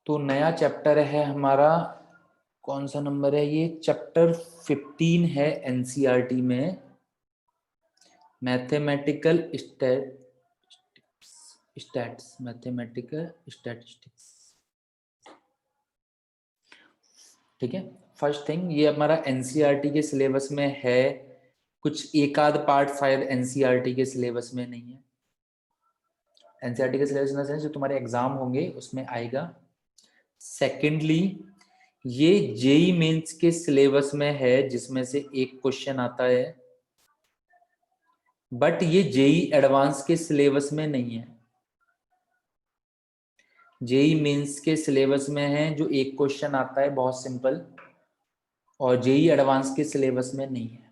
तो नया चैप्टर है हमारा, कौन सा नंबर है ये? चैप्टर 15 है एनसीईआरटी में, मैथमेटिकल स्टैटिस्टिक्स। ठीक है, फर्स्ट थिंग ये हमारा एनसीईआरटी के सिलेबस में है, कुछ एक आध पार्ट शायद एनसीईआरटी के सिलेबस में नहीं है। एनसीईआरटी के सिलेबस में जो तुम्हारे एग्जाम होंगे उसमें आएगा। सेकेंडली ये जेई मेंस के सिलेबस में है, जिसमें से एक क्वेश्चन आता है, बट ये जेई एडवांस के सिलेबस में नहीं है। जेई मेंस के सिलेबस में है जो एक क्वेश्चन आता है बहुत सिंपल, और जेई एडवांस के सिलेबस में नहीं है।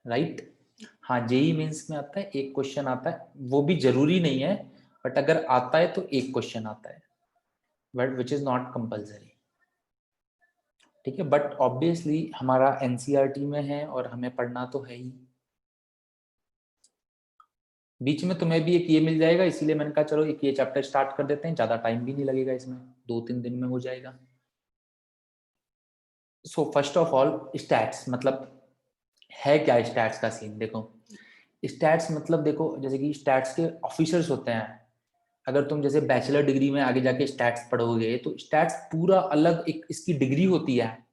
राइट? हाँ, जेई मेंस में आता है, एक क्वेश्चन आता है, वो भी जरूरी नहीं है, बट अगर आता है तो एक क्वेश्चन आता है, but which is not compulsory. ठीक है, बट ऑब्वियसली हमारा एनसीईआरटी में है और हमें पढ़ना तो है ही। बीच में तुम्हें भी एक ये मिल जाएगा, इसीलिए मैंने कहा चलो एक ये चैप्टर स्टार्ट कर देते हैं, ज्यादा टाइम भी नहीं लगेगा इसमें, 2-3 दिन में हो जाएगा। So first of all stats मतलब है क्या? स्टैट्स का सीन देखो, स्टैट्स मतलब देखो, जैसे कि स्टैट्स के ऑफिसर्स होते हैं। अगर तुम जैसे बैचलर डिग्री में आगे जाके स्टैट्स पढ़ोगे तो स्टैट्स पूरा अलग एक इसकी डिग्री होती है,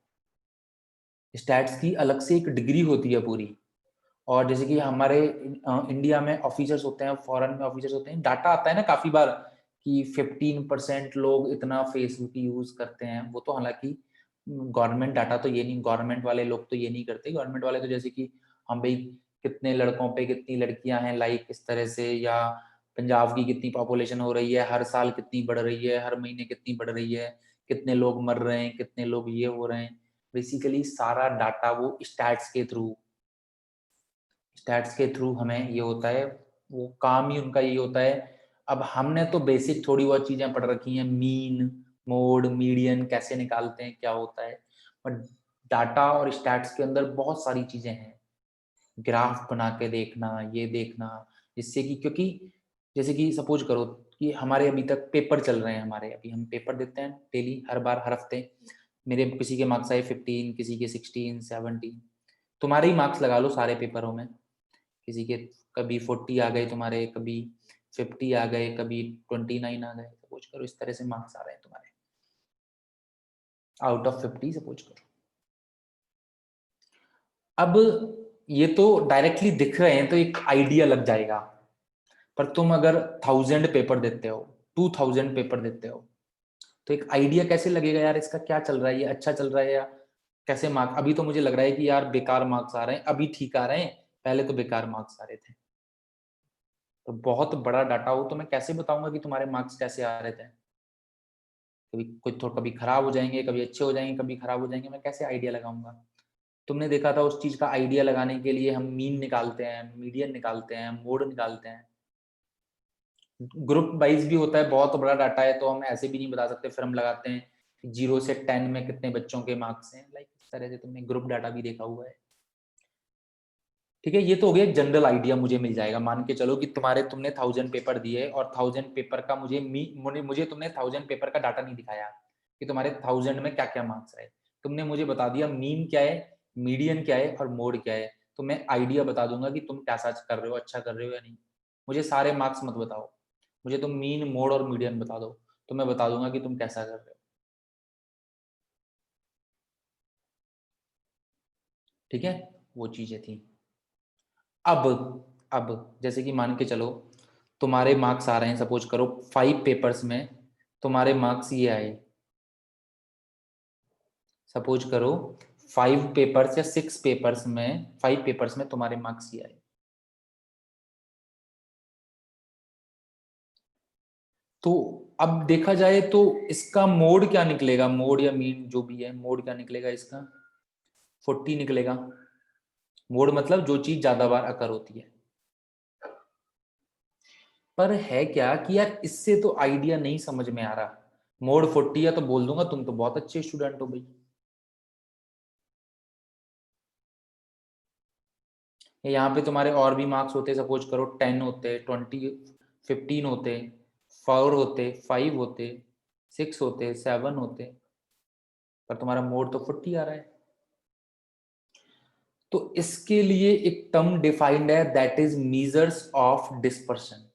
स्टैट्स की अलग से एक डिग्री होती है पूरी। और जैसे कि हमारे इंडिया में ऑफिसर्स होते हैं, फॉरेन में ऑफिसर्स होते हैं, डाटा आता है ना काफी बार कि 15% लोग इतना फेसबुक यूज करते हैं। वो तो हालांकि गवर्नमेंट डाटा तो ये नहीं, गवर्नमेंट वाले लोग तो ये नहीं करते। गवर्नमेंट वाले तो जैसे कि हम भाई कितने लड़कों पे कितनी लड़कियां हैं लाइक इस तरह से, या पंजाब की कितनी पॉपुलेशन हो रही है, हर साल कितनी बढ़ रही है, हर महीने कितनी बढ़ रही है, कितने लोग मर रहे हैं, कितने लोग ये हो रहे हैं, बेसिकली सारा डाटा वो स्टैट्स के थ्रू हमें ये होता है, वो काम ही उनका ये होता है। अब हमने तो बेसिक थोड़ी बहुत चीजें पढ़ रखी हैं, मीन, मोड, मीडियन कैसे निकालते हैं, क्या होता है, बट डाटा और स्टैट्स के अंदर बहुत सारी चीजें हैं, ग्राफ बना के देखना, ये देखना, जिससे कि क्योंकि जैसे कि सपोज करो कि हमारे अभी तक पेपर चल रहे हैं, हमारे अभी हम पेपर देते हैं डेली, हर बार हर हफ्ते। मेरे किसी के मार्क्स आए 15, किसी के 16, 17, तुम्हारे ही मार्क्स लगा लो सारे पेपरों में, किसी के कभी 40 आ गए तुम्हारे, कभी 50 आ गए, कभी 29 आ गए, सपोज करो इस तरह से मार्क्स आ रहे हैं तुम्हारे आउट ऑफ 50 सपोज करो। अब ये तो डायरेक्टली दिख रहे हैं तो एक आइडिया लग जाएगा, पर तुम अगर 1000 पेपर देते हो, 2000 पेपर देते हो, तो एक आइडिया कैसे लगेगा यार इसका क्या चल रहा है, ये अच्छा चल रहा है या कैसे मार्क्स। अभी तो मुझे लग रहा है कि यार बेकार मार्क्स आ रहे हैं, अभी ठीक आ रहे हैं, पहले तो बेकार मार्क्स आ रहे थे। तो बहुत बड़ा डाटा हो तो मैं कैसे बताऊंगा कि तुम्हारे मार्क्स कैसे आ रहे थे? कभी कुछ तो कभी खराब हो जाएंगे, कभी अच्छे हो जाएंगे, कभी खराब हो जाएंगे, मैं कैसे आइडिया लगाऊंगा? तुमने देखा था उस चीज का आइडिया लगाने के लिए हम मीन निकालते हैं, मीडियन निकालते हैं, मोड निकालते हैं, ग्रुप वाइज भी होता है, बहुत बड़ा डाटा है तो हम ऐसे भी नहीं बता सकते, फिर हम लगाते हैं 0 से 10 में कितने बच्चों के मार्क्स हैं, लाइक इस तरह से तुमने ग्रुप डाटा भी देखा हुआ है। ठीक है, ये तो हो गया एक जनरल आइडिया मुझे मिल जाएगा। मान के चलो कि तुमने 1000 पेपर दिए और 1000 पेपर का मुझे तुमने 1000 पेपर का डाटा नहीं दिखाया कि तुम्हारे 1000 में क्या क्या मार्क्स आए। तुमने मुझे बता दिया मीन क्या है, मीडियन क्या है और मोड क्या है, तो मैं आइडिया बता दूंगा कि तुम कैसा कर रहे हो, अच्छा कर रहे हो या नहीं। मुझे सारे मार्क्स मत बताओ, मुझे तुम मीन, मोड और मीडियन बता दो, तो मैं बता दूंगा कि तुम कैसा कर रहे हो। ठीक है, वो चीजें थी। अब अब जैसे कि मान के चलो तुम्हारे मार्क्स आ रहे हैं, सपोज करो 5 पेपर्स में तुम्हारे मार्क्स ये आए, सपोज करो 5 पेपर्स या 6 पेपर्स में, 5 पेपर्स में तुम्हारे मार्क्स ये आए, तो अब देखा जाए तो इसका मोड क्या निकलेगा, मोड या मीन जो भी है, मोड क्या निकलेगा इसका? 40 निकलेगा। मोड मतलब जो चीज ज्यादा बार अकर होती है। पर है क्या कि यार इससे तो आइडिया नहीं समझ में आ रहा। मोड 40 है तो बोल दूंगा तुम तो बहुत अच्छे स्टूडेंट हो भाई, यहाँ पे तुम्हारे और भी मार्क्स होते, सपोज करो 10 होते, 20, 15 होते, 4 होते, 5 होते, 6 होते, 7 होते, पर तुम्हारा मोड तो 40 आ रहा है। तो इसके लिए एक टर्म डिफाइंड है, that is measures of dispersion.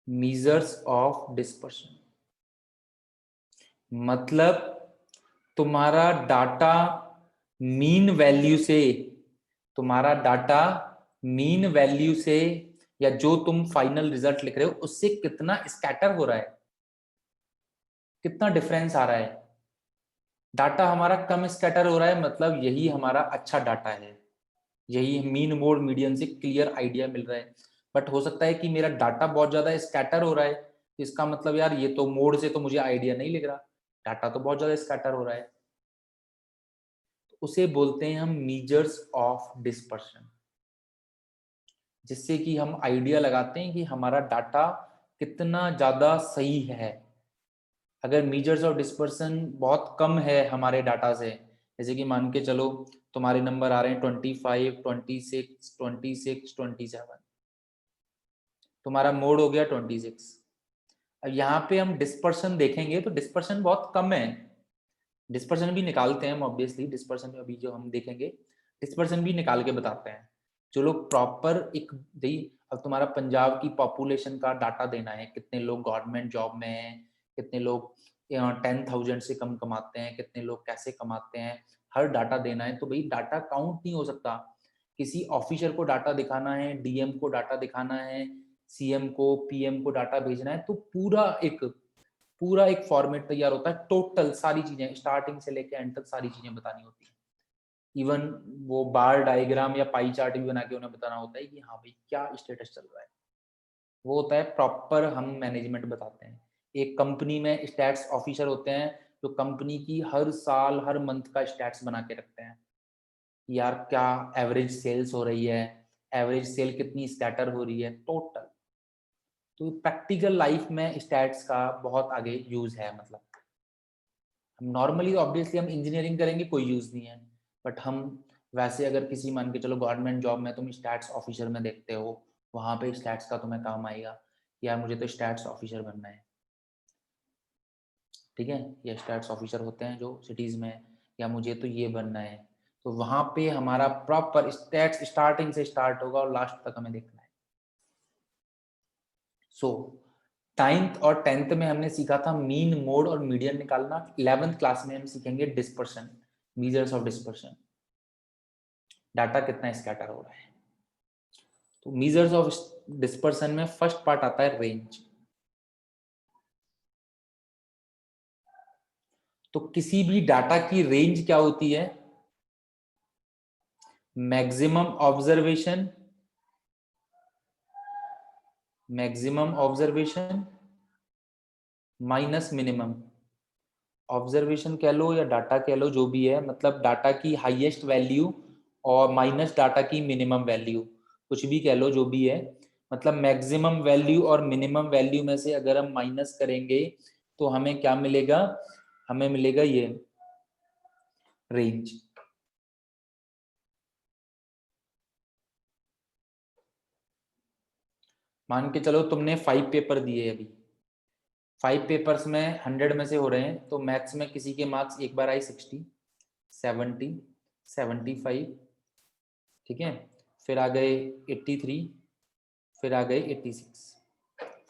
Measures of dispersion मतलब तुम्हारा डाटा मीन वैल्यू से, तुम्हारा डाटा मीन वैल्यू से या जो तुम फाइनल रिजल्ट लिख रहे हो उससे कितना स्कैटर हो रहा है, कितना डिफरेंस आ रहा है। डाटा हमारा कम स्कैटर हो रहा है, मतलब यही हमारा अच्छा डाटा है, यही मीन मोड मीडियन से क्लियर आइडिया मिल रहा है। बट हो सकता है कि मेरा डाटा बहुत ज्यादा स्कैटर हो रहा है, इसका मतलब यार ये तो मोड से तो मुझे आइडिया नहीं लग रहा, डाटा तो बहुत ज्यादा स्कैटर हो रहा है। उसे बोलते हैं हम मीजर्स ऑफ डिस्पर्शन, जिससे कि हम आइडिया लगाते हैं कि हमारा डाटा कितना ज्यादा सही है। अगर मीजर्स ऑफ डिस्पर्सन बहुत कम है हमारे डाटा से, जैसे कि मान के चलो तुम्हारे नंबर आ रहे हैं 25, 26, 26, 27, तुम्हारा मोड हो गया 26। अब यहाँ पे हम डिस्पर्सन देखेंगे तो डिस्पर्सन बहुत कम है, डिस्पर्सन भी निकालते हैं हम ऑब्वियसली, डिस्पर्सन में अभी जो हम देखेंगे डिस्पर्सन भी निकाल के बताते हैं। जो लोग प्रॉपर एक दी, अब तुम्हारा पंजाब की पॉपुलेशन का डाटा देना है, कितने लोग गवर्नमेंट जॉब में हैं, कितने लोग 10,000 से कम कमाते हैं, कितने लोग कैसे कमाते हैं, हर डाटा देना है। तो भाई डाटा काउंट नहीं हो सकता, किसी ऑफिसर को डाटा दिखाना है, डीएम को डाटा दिखाना है, सीएम को, पीएम को डाटा भेजना है, तो पूरा एक फॉर्मेट तैयार होता है, टोटल सारी चीजें स्टार्टिंग से लेके एंड तक सारी चीजें बतानी होती है। इवन वो बार डायग्राम या पाई चार्ट भी बना के उन्हें बताना होता है कि हाँ भाई क्या स्टेटस चल रहा है। वो होता है प्रॉपर, हम मैनेजमेंट बताते हैं। एक कंपनी में स्टैट्स ऑफिसर होते हैं जो कंपनी की हर साल हर मंथ का स्टैट्स बना के रखते हैं, यार क्या एवरेज सेल्स हो रही है, एवरेज सेल कितनी स्कैटर हो रही है, टोटल। तो प्रैक्टिकल लाइफ में स्टैट्स का बहुत आगे यूज है। मतलब हम नॉर्मली ऑब्वियसली हम इंजीनियरिंग करेंगे कोई यूज नहीं है, बट हम वैसे अगर किसी मान के चलो गवर्नमेंट जॉब में तुम स्टैट्स ऑफिसर में देखते हो, वहां पे स्टैट्स का तुम्हें काम आएगा, यार मुझे तो स्टैट्स ऑफिसर बनना है, ठीक है, या स्टैट्स ऑफिसर होते हैं जो सिटीज में, या मुझे तो ये बनना है। तो वहां पे हमारा प्रॉपर स्टैट्स स्टार्टिंग से स्टार्ट होगा और लास्ट तक हमें देखना है। सो 9th और 10th में हमने सीखा था मीन, मोड और मीडियन निकालना। 11th क्लास में हम सीखेंगे dispersion, measures of dispersion, data कितना स्कैटर हो रहा है। तो मीजर्स ऑफ डिस्पर्शन में फर्स्ट पार्ट आता है रेंज। तो किसी भी डाटा की रेंज क्या होती है, maximum observation, minus minimum. Observation कह लो या डाटा कह लो, जो भी है, मतलब डाटा की हाईएस्ट वैल्यू और माइनस डाटा की मिनिमम वैल्यू, कुछ भी कह लो जो भी है। मतलब मैक्सिमम वैल्यू और मिनिमम वैल्यू में से अगर हम माइनस करेंगे तो हमें क्या मिलेगा, हमें मिलेगा ये रेंज। मान के चलो तुमने 5 पेपर दिए अभी, 5 पेपर्स में 100 में से हो रहे हैं, तो मैथ्स में किसी के मार्क्स एक बार आए 60, 70, 75, ठीक है, फिर आ गए 83, फिर आ गए 86,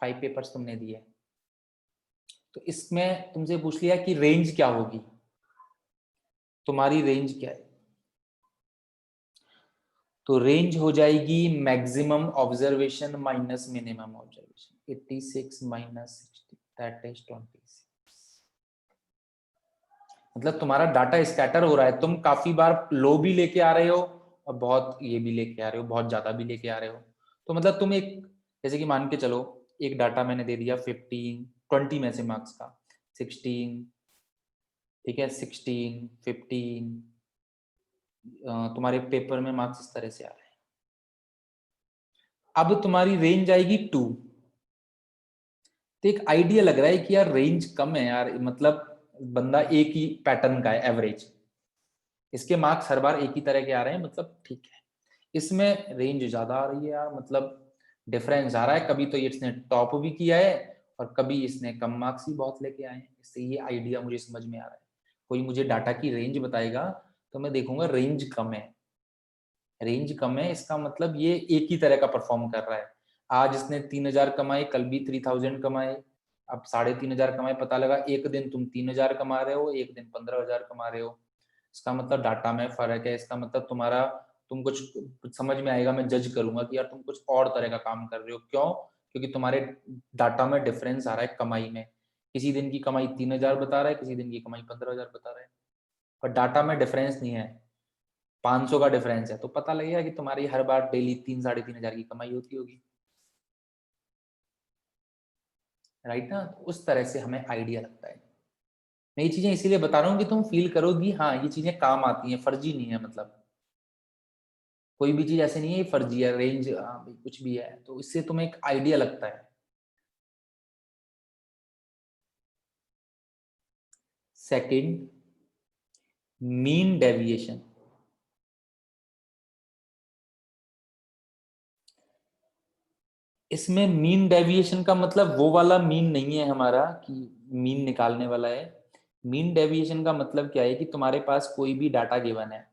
5 पेपर्स तुमने दिए। तो इसमें तुमसे पूछ लिया कि रेंज क्या होगी, तुम्हारी रेंज क्या है। तो रेंज हो जाएगी maximum observation minus minimum observation, 86 minus 60 that is 26। मतलब तुम्हारा डाटा स्कैटर हो रहा है, तुम काफी बार लो भी लेके आ रहे हो और बहुत ये भी लेके आ रहे हो, बहुत ज्यादा भी लेके आ रहे हो। तो मतलब तुम एक, जैसे कि मान के चलो एक डाटा मैंने दे दिया 15, 20 में से मार्क्स का 16, ठीक है, 16, 15, तुम्हारे पेपर में मार्क्स इस तरह से आ रहे हैं। अब तुम्हारी रेंज आएगी 2। तो एक आइडिया लग रहा है कि यार रेंज कम है यार, मतलब बंदा एक ही पैटर्न का है एवरेज, इसके मार्क्स हर बार एक ही तरह के आ रहे हैं, मतलब ठीक है। इसमें रेंज ज्यादा आ रही है यार, मतलब डिफरेंस आ रहा है, कभी तो इसने टॉप भी किया है और कभी इसने कम मार्क्स भी बहुत लेके आए हैं। इससे ये आइडिया मुझे समझ में आ रहा है। कोई मुझे डाटा की रेंज बताएगा तो मैं देखूंगा रेंज कम है, रेंज कम है इसका मतलब ये एक ही तरह का परफॉर्म कर रहा है। आज इसने 3000 कमाए, कल भी 3000 कमाए, अब 3500 कमाए, पता लगा एक दिन तुम 3000 कमा रहे हो, एक दिन 15000 कमा रहे हो। इसका मतलब डाटा में फर्क है। इसका मतलब तुम्हारा, तुम कुछ समझ में आएगा, मैं जज करूंगा कि यार तुम कुछ और तरह का काम कर रहे हो। क्यों? क्योंकि तुम्हारे डाटा में डिफरेंस आ रहा है कमाई में। किसी दिन की कमाई 3000 बता रहा है, किसी दिन की कमाई 15000 बता रहा है, पर डाटा में डिफरेंस नहीं है, 500 का डिफरेंस है, तो पता लगेगा कि तुम्हारी हर बार डेली 3-3.5 हजार की कमाई होती होगी। राइट ना? तो उस तरह से हमें आइडिया लगता है। मैं ये चीजें इसीलिए बता रहा हूँ कि तुम फील करोगी हाँ ये चीजें काम आती हैं, फर्जी नहीं है। मतलब कोई भी चीज ऐसे नहीं है फर्जी है, रेंज हाँ भाई कुछ भी है, तो इससे तुम्हें एक आइडिया लगता है। Second, mean deviation. इसमें मीन डेविएशन का मतलब वो वाला मीन नहीं है हमारा कि मीन निकालने वाला है। मीन डेविएशन का मतलब क्या है कि तुम्हारे पास कोई भी डाटा गिवन है।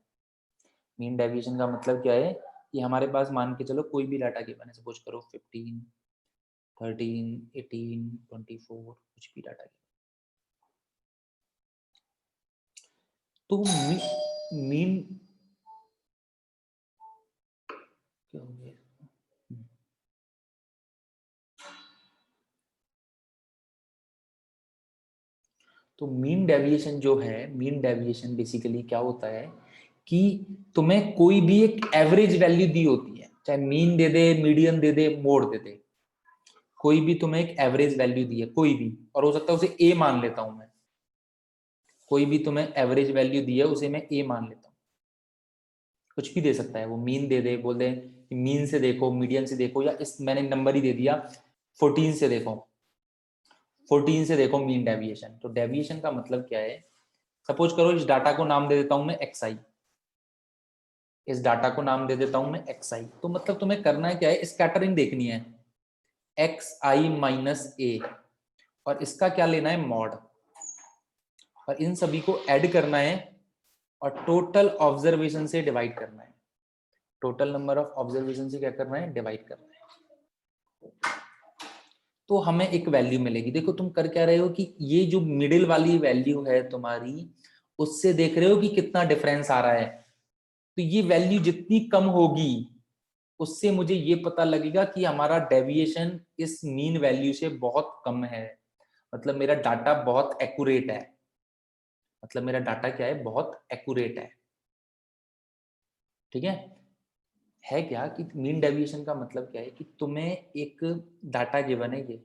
मीन डेविएशन का मतलब क्या है कि हमारे पास मान के चलो कोई भी डाटा गिवन है, सपोज करो 15, 13, 18, 24, कुछ भी डाटा गिवन, तो मीन क्या हो गया? तो मीन डेविएशन जो है, मीन डेविएशन बेसिकली क्या होता है कि तुम्हें कोई भी एक एवरेज वैल्यू दी होती है, चाहे मीन दे दे, मीडियन दे दे, मोड दे दे, कोई भी तुम्हें एक एवरेज वैल्यू दी है कोई भी, और हो सकता है उसे ए मान लेता हूं मैं, कोई भी तुम्हें एवरेज वैल्यू दी है उसे मैं ए मान लेता हूँ, कुछ भी दे सकता है वो, मीन दे दे, बोल दे मीन से देखो, मीडियन से देखो, या इस मैंने नंबर ही दे दिया 14 से देखो, 14 से देखो मीन डेविएशन। तो डेविएशन का मतलब क्या है, सपोज करो इस डाटा को नाम दे देता हूं मैं एक्स आई, इस डाटा को नाम दे देता हूं मैं एक्स आई। तो मतलब तुम्हें करना है क्या है, स्कैटरिंग देखनी है, एक्स आई माइनस ए, और इसका क्या लेना है मॉड, और इन सभी को ऐड करना है और टोटल ऑब्जर्वेशन से डिवाइड करना है, टोटल नंबर ऑफ ऑब्जर्वेशन से क्या करना है, डिवाइड करना है। तो हमें एक वैल्यू मिलेगी। देखो तुम कर क्या रहे हो कि ये जो मिडिल वाली वैल्यू है तुम्हारी, उससे देख रहे हो कि कितना डिफरेंस आ रहा है। तो ये वैल्यू जितनी कम होगी उससे मुझे ये पता लगेगा कि हमारा डेविएशन इस मीन वैल्यू से बहुत कम है, मतलब मेरा डाटा बहुत एक्यूरेट है, मतलब मेरा डाटा क्या है, बहुत एक्यूरेट है। ठीक है क्या कि मीन डेविएशन का मतलब क्या है कि तुम्हें एक डाटा गिवन है ये,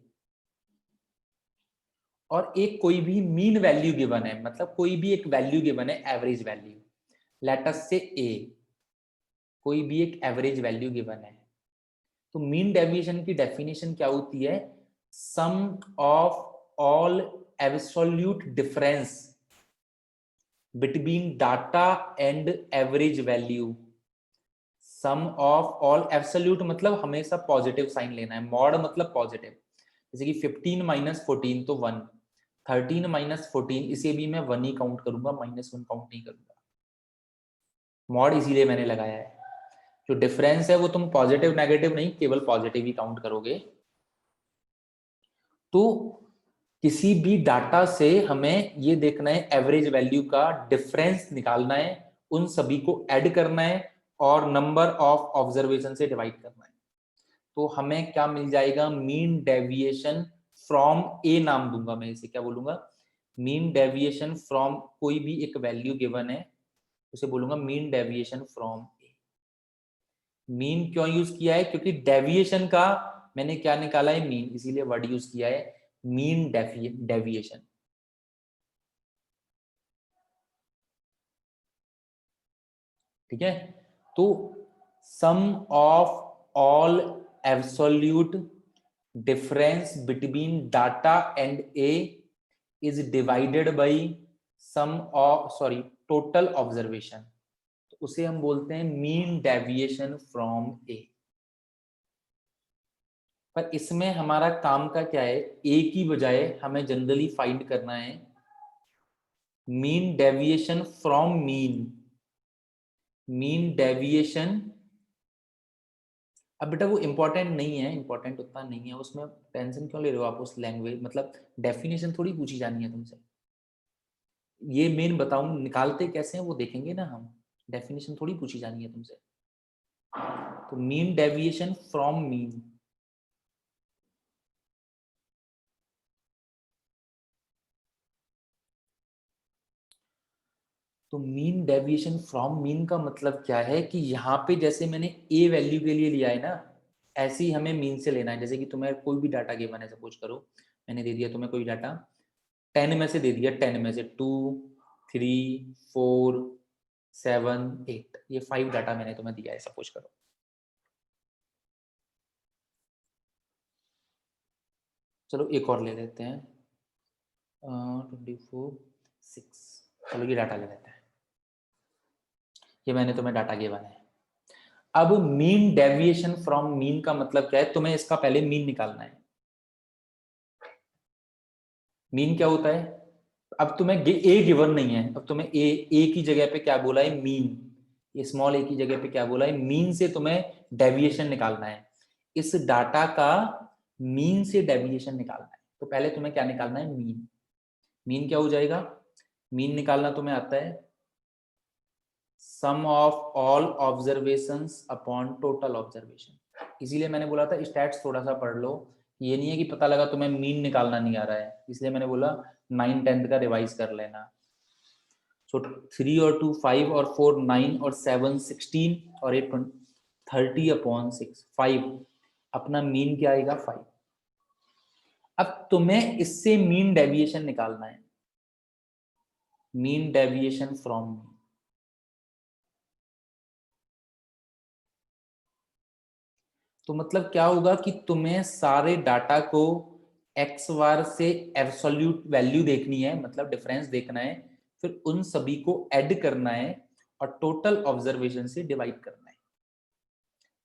और एक कोई भी मीन वैल्यू गिवन है, मतलब कोई भी एक वैल्यू गिवन है, एवरेज वैल्यू, लेट अस से ए, कोई भी एक एवरेज वैल्यू गिवन है। तो मीन डेविएशन की डेफिनेशन क्या होती है, sum of all absolute difference between data and average value, sum of all absolute मतलब हमेशा पॉजिटिव साइन लेना है, मॉड मतलब पॉजिटिव, जैसे कि 15 माइनस 14 तो 1, 13 माइनस 14 इसे भी मैं 1 ही काउंट करूंगा, -1 काउंट नहीं करूंगा। मॉड इसीलिए मैंने लगाया है, जो डिफरेंस है वो तुम पॉजिटिव नेगेटिव नहीं, केवल पॉजिटिव ही काउंट करोगे। तो किसी भी डाटा से हमें ये देखना है, एवरेज वैल्यू का डिफरेंस निकालना है, उन सभी को ऐड करना है और नंबर ऑफ ऑब्जर्वेशन से डिवाइड करना है। तो हमें क्या मिल जाएगा, मीन डेविएशन फ्रॉम ए नाम दूंगा मैं इसे, क्या बोलूंगा, मीन डेविएशन फ्रॉम, कोई भी एक वैल्यू गिवन है उसे बोलूंगा mean deviation from A. Mean क्यों यूज किया है, क्योंकि डेविएशन का मैंने क्या निकाला है, मीन, इसीलिए वर्ड यूज किया है मीन डेविएशन। ठीक है, तो sum of all absolute difference between data and a is divided by sum of, sorry, total observation, तो उसे हम बोलते हैं मीन डेविएशन फ्रॉम ए। पर इसमें हमारा काम का क्या है, ए की बजाय हमें जनरली फाइंड करना है mean deviation from mean. Mean deviation, अब बेटा वो इंपॉर्टेंट नहीं है, इंपॉर्टेंट उतना नहीं है, उसमें टेंशन क्यों ले रहे हो आप? उस लैंग्वेज मतलब डेफिनेशन थोड़ी पूछी जानी है तुमसे। ये मेन बताऊं निकालते कैसे हैं वो देखेंगे ना हम, डेफिनेशन थोड़ी पूछी जानी है तुमसे। तो मीन डेविएशन फ्रॉम मीन, तो मीन डेविएशन फ्रॉम मीन का मतलब क्या है कि यहाँ पे जैसे मैंने ए वैल्यू के लिए लिया है ना, ऐसे ही हमें मीन से लेना है। जैसे कि तुम्हें कोई भी डाटा गिवन है, सपोज करो मैंने दे दिया तुम्हें कोई डाटा 10 में से दे दिया, 10 में से 2 3 4 7 8, ये 5 डाटा मैंने तुम्हें दिया है सपोज करो। चलो एक और ले लेते हैं 24 6, चलो ये डाटा ले लेते हैं, ये मैंने तुम्हें डाटा गिवन है। अब मीन डेविएशन फ्रॉम मीन का मतलब क्या है, तुम्हें इसका पहले मीन निकालना है। मीन क्या होता है, अब तुम्हें ए गिवन नहीं है, अब तुम्हें ए की जगह पे क्या बोला है, मीन। ये स्मॉल ए की जगह पे क्या बोला है, मीन से तुम्हें डेविएशन निकालना है। इस डाटा का मीन से डेविएशन निकालना है, तो पहले तुम्हें क्या निकालना है, मीन। मीन क्या हो जाएगा, मीन निकालना तुम्हें आता है sum of all observations upon total observation. इसीलिए मैंने बोला था स्टैट्स थोड़ा सा पढ़ लो, ये नहीं है कि पता लगा तुम्हें मीन निकालना नहीं आ रहा है, इसलिए मैंने बोला 9 10th का रिवाइज कर लेना। सो 3 और 2 5 और 4 9 और 7 16 और 8 30 अपॉन 6 5, अपना मीन क्या आएगा 5। अब तुम्हें इससे मीन डेविएशन निकालना है, मीन डेविएशन फ्रॉम मीन। तो मतलब क्या होगा कि तुम्हें सारे डाटा को एक्स बार से एब्सोल्यूट वैल्यू देखनी है, मतलब डिफरेंस देखना है, फिर उन सभी को ऐड करना है और टोटल ऑब्जर्वेशन से डिवाइड करना है।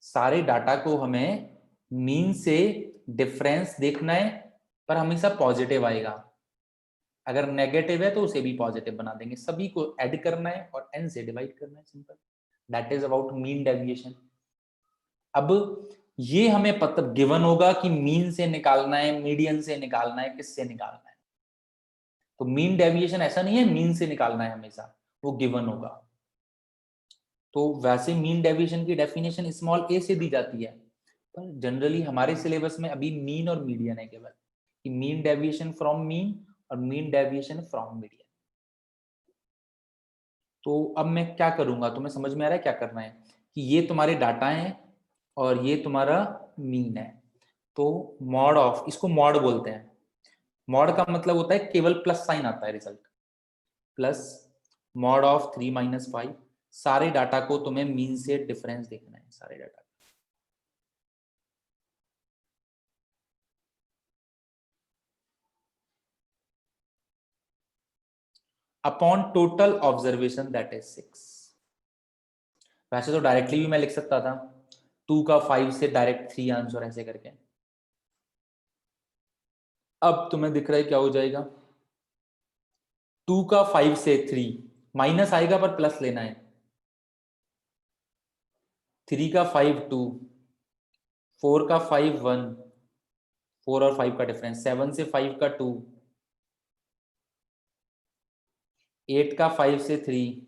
सारे डाटा को हमें मीन से डिफरेंस देखना है, पर हमेशा पॉजिटिव आएगा, अगर नेगेटिव है तो उसे भी पॉजिटिव बना देंगे। सभी को ऐड करना है और n से डिवाइड करना है, simple. That is about mean deviation. अब ये हमें पता गिवन होगा कि मीन से निकालना है, मीडियन से निकालना है, किससे निकालना है। तो मीन डेविएशन ऐसा नहीं है मीन से निकालना है हमेशा, वो गिवन होगा। तो वैसे मीन डेविएशन की डेफिनेशन स्मॉल ए से दी जाती है, पर जनरली हमारे सिलेबस में अभी मीन और मीडियन है केवल, कि मीन डेविएशन फ्रॉम मीन और मीन डेविएशन फ्रॉम मीडियन। तो अब मैं क्या करूंगा, तुम्हें समझ में आ रहा है क्या करना है, कि ये तुम्हारे डाटा हैं और ये तुम्हारा मीन है। तो मॉड ऑफ, इसको मॉड बोलते हैं। मॉड का मतलब होता है केवल प्लस साइन आता है result, plus mod of 3 minus 5। सारे डाटा को तुम्हें मीन से डिफरेंस देखना है, सारे data upon total observation that is 6। वैसे तो डायरेक्टली भी मैं लिख सकता था 2 का 5 से डायरेक्ट 3 आंसर ऐसे करके। अब तुम्हें दिख रहा है क्या हो जाएगा, 2 का 5 से 3 माइनस आएगा पर प्लस लेना है, 3 का 5 2, 4 का 5 1, 4 और 5 का डिफरेंस, 7 से 5 का 2, 8 का 5 से 3,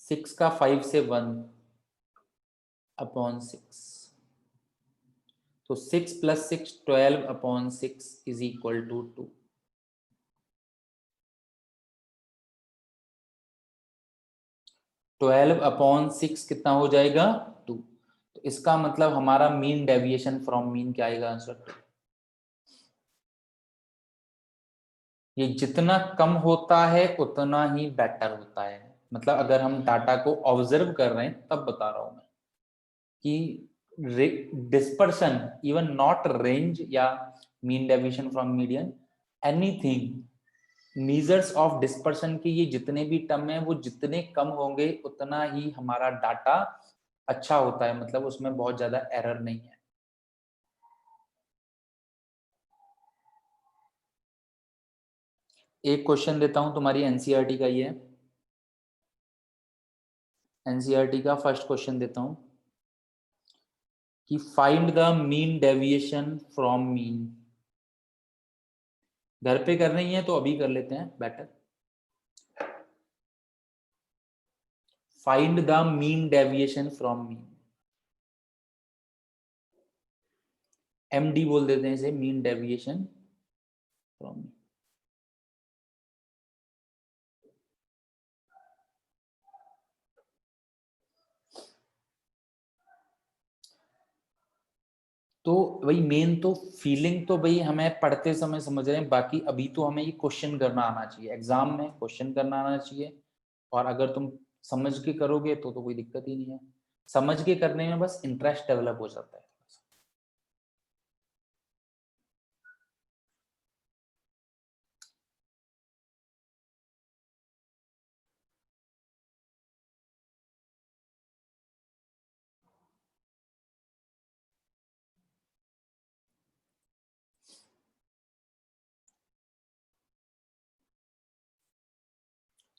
6 का 5 से 1 अपॉन 6। तो 6 plus 6 12 upon 6 is equal to 2। Twelve upon 6 कितना हो जाएगा 2। तो इसका मतलब हमारा मीन डेविएशन फ्रॉम मीन क्या आएगा आंसर 2। ये जितना कम होता है उतना ही बेटर होता है, मतलब अगर हम डाटा को ऑब्जर्व कर रहे हैं तब बता रहा हूं मैं कि डिस्पर्शन, इवन नॉट रेंज या mean deviation from median, anything measures of dispersion के ये जितने भी टर्म है वो जितने कम होंगे उतना ही हमारा डाटा अच्छा होता है, मतलब उसमें बहुत ज्यादा एरर नहीं है। एक क्वेश्चन देता हूं तुम्हारी एनसीईआरटी का ही है। एनसीईआरटी का फर्स्ट क्वेश्चन देता हूं कि find the mean deviation from mean. घर पे कर रही है तो अभी कर लेते हैं better. Find the mean deviation from mean, MD बोल देते हैं इसे, मीन डेविएशन फ्रॉम मीन। तो भाई मेन तो फीलिंग तो भाई हमें पढ़ते समय समझ रहे हैं, बाकी अभी तो हमें ये क्वेश्चन करना आना चाहिए, एग्जाम में क्वेश्चन करना आना चाहिए। और अगर तुम समझ के करोगे तो कोई दिक्कत ही नहीं है। समझ के करने में बस इंटरेस्ट डेवलप हो जाता है।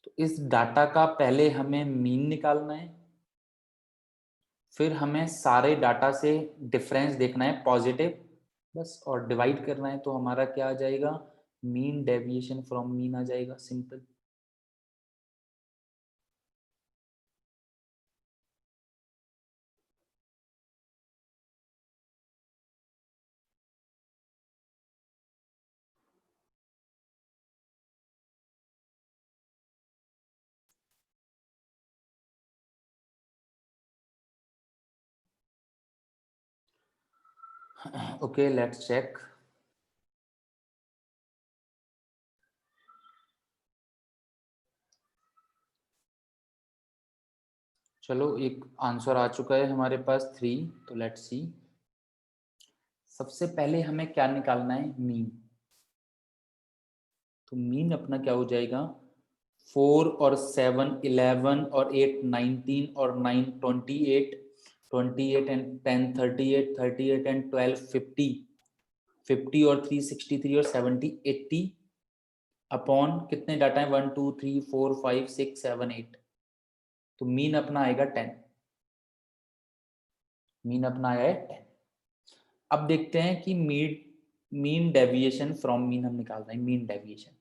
तो इस डाटा का पहले हमें मीन निकालना है, फिर हमें सारे डाटा से डिफरेंस देखना है पॉजिटिव बस, और डिवाइड करना है। तो हमारा क्या आ जाएगा, मीन डेविएशन फ्रॉम मीन आ जाएगा, सिंपल। Okay, let's check. चलो एक आंसर आ चुका है हमारे पास 3। तो लेट्स सी, सबसे पहले हमें क्या निकालना है, मीन। तो मीन अपना क्या हो जाएगा, 4 और 7 11 और 8 19 और 9 28, 28 एंड 10 38, 38 एंड 12 50, 50 और 3 63 और 70 80 अपॉन कितने डाटा है, 1 2 3 4 5 6 7 8। तो मीन अपना आएगा 10। मीन अपना आया है 10। अब देखते हैं कि मीन डेविएशन फ्रॉम मीन हम निकाल रहे हैं, मीन डेविएशन।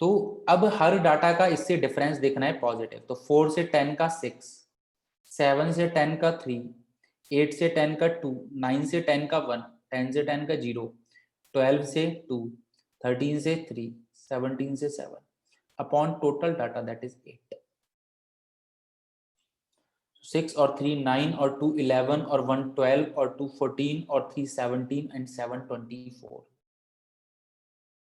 तो अब हर डाटा का इससे डिफरेंस देखना है पॉजिटिव। तो 4 से 10 का 6, 7 से 10 का 3, 8 से 10 का 2, 9 से 10 का 1, 10 से 10 का 0, 12 से 2, 13 से 3, 17 से 7 upon total data that is 8। 6 और 3 9 और 2 11 और 1 12 और 2 14 और 3 17 and 7 24।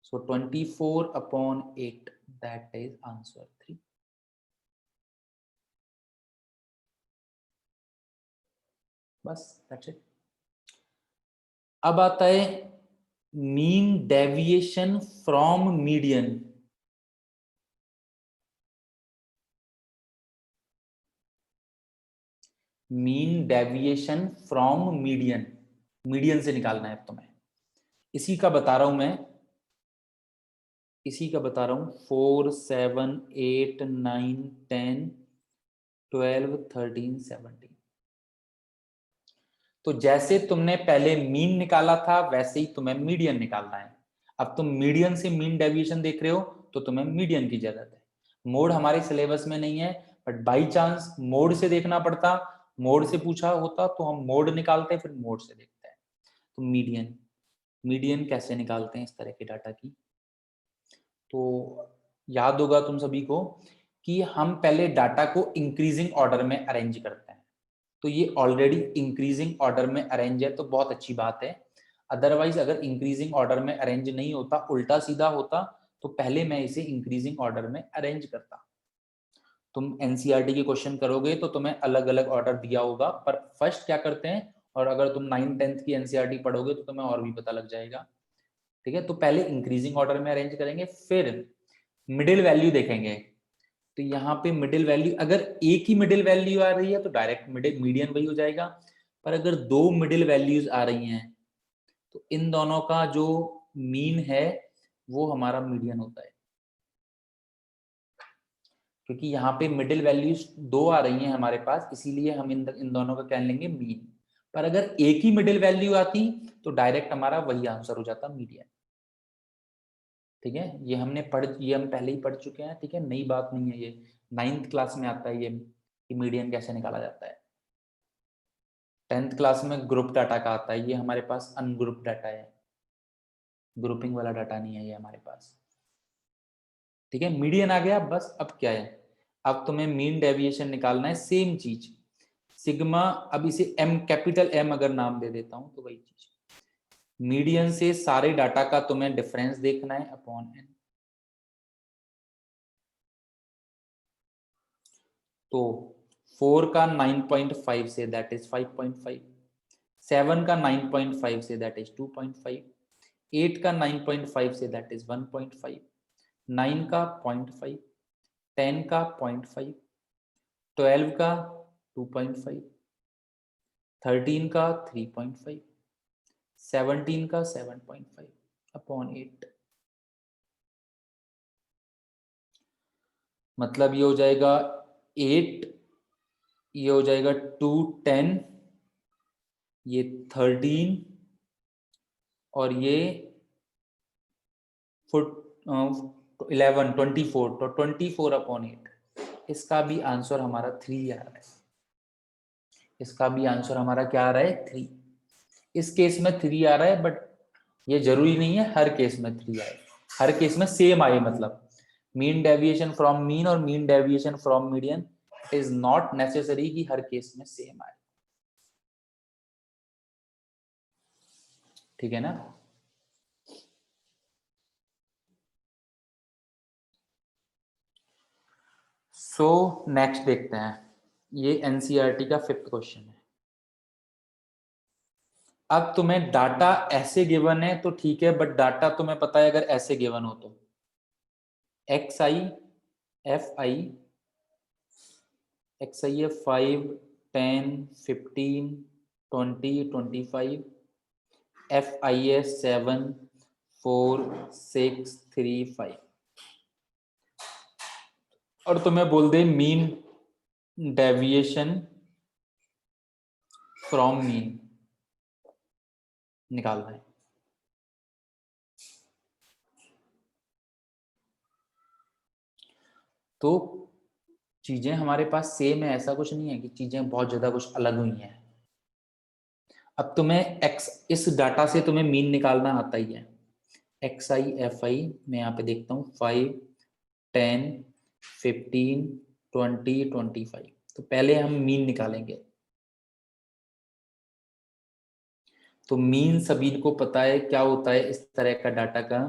So 24 upon 8, that is answer 3। बस that's it। अब आता है mean deviation from median. Mean deviation from median, median से निकालना है तुम्हें। इसी का बता रहा हूं मैं, इसी का बता रहा हूं। 4 7 8 9 10 12 13 17। तो जैसे तुमने पहले मीन निकाला था वैसे ही तुम्हें मीडियन निकालना है। अब तुम मीडियन से मीन डेविएशन देख रहे हो तो तुम्हें मीडियन की जरूरत है। मोड हमारे सिलेबस में नहीं है, बट बाई चांस मोड से देखना पड़ता, मोड से पूछा होता तो हम मोड निकालते फिर मोड से देखते हैं। तो मीडियन, मीडियन कैसे निकालते हैं इस तरह के डाटा की, तो याद होगा तुम सभी को कि हम पहले डाटा को इंक्रीजिंग ऑर्डर में अरेंज करते हैं। तो ये ऑलरेडी इंक्रीजिंग ऑर्डर में अरेंज है तो बहुत अच्छी बात है। अदरवाइज अगर इंक्रीजिंग ऑर्डर में अरेंज नहीं होता, उल्टा सीधा होता, तो पहले मैं इसे इंक्रीजिंग ऑर्डर में अरेंज करता। तुम एनसीईआरटी के क्वेश्चन करोगे तो तुम्हें अलग अलग ऑर्डर दिया होगा, पर फर्स्ट क्या करते हैं, और अगर तुम 9 10th की एनसीईआरटी पढ़ोगे तो तुम्हें और भी पता लग जाएगा। ठीक है, तो पहले इंक्रीजिंग ऑर्डर में अरेंज करेंगे, फिर मिडिल वैल्यू देखेंगे। तो यहाँ पे मिडिल वैल्यू, अगर एक ही मिडिल वैल्यू आ रही है तो डायरेक्ट मीडियन वही हो जाएगा, पर अगर दो मिडिल वैल्यूज आ रही हैं तो इन दोनों का जो मीन है वो हमारा मीडियन होता है, क्योंकि यहाँ पे मिडिल वैल्यूज दो आ रही हैं हमारे पास, इसीलिए हम इन दोनों का क्या लेंगे, मीन। पर अगर एक ही मिडिल वैल्यू आती तो डायरेक्ट हमारा वही आंसर हो जाता, मीडियन। ठीक है, ये हम पहले ही पढ़ चुके हैं। ठीक है, नई बात नहीं है ये, 9th क्लास में आता है ये कि मीडियन कैसे निकाला जाता है। 10th क्लास में ग्रुप डाटा का आता है, ये हमारे पास अनग्रुप डाटा है, ग्रुपिंग वाला डाटा नहीं है ये हमारे पास। ठीक है, मीडियन आ गया बस। अब क्या है, अब तुम्हें मीन डेविएशन निकालना है, सेम चीज सिग्मा। अब इसे एम, कैपिटल एम अगर नाम दे देता हूं तो वही चीज, मीडियन से सारे डाटा का तुम्हें डिफरेंस देखना है अपॉन एन। तो 4 का 9.5 से दैट इज 5.5, 7 का 9.5 से दैट इज 2.5, 8 का 9.5 से दैट इज 1.5, 9 का 0.5, 10 का 0.5, 12 का 2.5, 13 का 3.5, 17 का 7.5 अपॉन 8। मतलब ये हो जाएगा 8, ये हो जाएगा 2 10, ये 13 और ये 11 24, तो 24 अपॉन 8। इसका भी आंसर हमारा 3 आ रहा है, इसका भी आंसर हमारा क्या आ रहा है, 3। इस केस में 3 आ रहा है, बट ये जरूरी नहीं है हर केस में 3 आए, हर केस में सेम आए। मतलब मीन डेविएशन फ्रॉम मीन और mean deviation from median is not necessary कि हर केस में सेम आए। ठीक है ना। सो नेक्स्ट देखते हैं, ये एनसीईआरटी का 5th क्वेश्चन है। अब तुम्हें डाटा ऐसे गिवन है तो ठीक है, बट डाटा तुम्हें पता है अगर ऐसे गिवन हो तो X I F I, X I है 5 10 15 20 25, एफ आई है 7 4 6 3 5, और तुम्हें बोल they mean deviation from mean निकालना है। तो चीजें हमारे पास सेम है, ऐसा कुछ नहीं है कि चीजें बहुत ज्यादा कुछ अलग हुई हैं। अब तुम्हें एक्स, इस डाटा से तुम्हें मीन निकालना आता ही है। एक्स आई एफ आई मैं यहाँ पे देखता हूँ 5 10 15 20 25, तो पहले हम मीन निकालेंगे। तो मीन सभी को पता है क्या होता है इस तरह का डाटा का,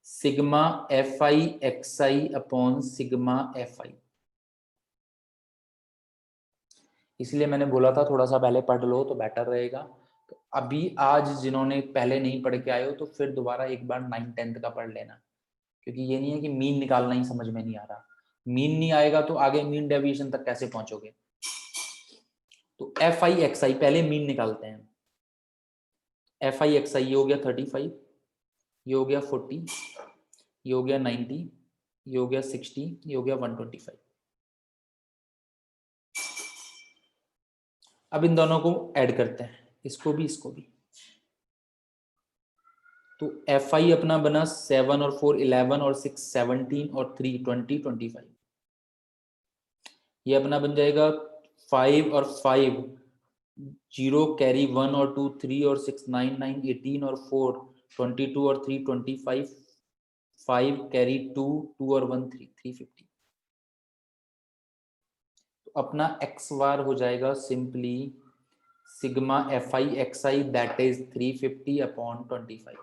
sigma F I X I upon sigma F आई। इसलिए मैंने बोला था थोड़ा सा पहले पढ़ लो तो बेटर रहेगा। तो अभी आज जिन्होंने पहले नहीं पढ़ के आए हो तो फिर दोबारा एक बार 9 10th का पढ़ लेना, क्योंकि ये नहीं है कि मीन निकालना ही समझ में नहीं आ रहा। मीन नहीं आएगा तो आगे मीन डेविएशन तक कैसे पहुंचोगे। तो एफ आई एक्स आई पहले मीन निकालते हैं। एफ आई एक्स आई ये हो गया 35, ये हो गया 40, ये हो गया 90, ये हो गया 60, ये हो गया 125। अब इन दोनों को ऐड करते हैं, इसको भी इसको भी। तो एफ आई अपना बना 7 और 4 11 और 6 17 और 3 20 25। ये अपना बन जाएगा 5 और 5 0 कैरी 1 और 2 3 और 6 9 9 18 और 4 22 और 3 25, 5 कैरी 2 2 और 1 3 350। तो अपना एक्स बार हो जाएगा simply sigma F I X I that is 350 upon 25।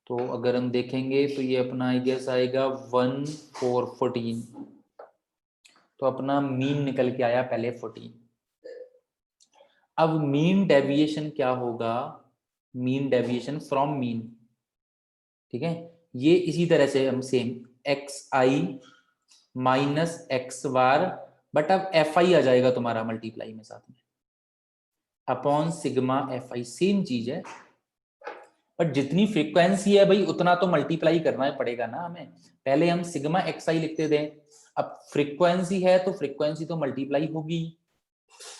तो अगर हम देखेंगे तो ये अपना आई गेस आएगा 1 4 14। तो अपना मीन निकल के आया पहले 14। अब मीन डेविएशन क्या होगा, मीन डेविएशन फ्रॉम मीन। ठीक है, ये इसी तरह से हम same x I minus x bar, but अब एफ आई आ जाएगा तुम्हारा मल्टीप्लाई में साथ में, अपॉन सिग्मा एफ आई, सेम चीज है, बट जितनी फ्रीक्वेंसी है भाई उतना तो मल्टीप्लाई करना ही पड़ेगा ना हमें। पहले हम सिग्मा एक्स आई लिखते थे, अब फ्रीक्वेंसी है तो फ्रीक्वेंसी तो मल्टीप्लाई होगी।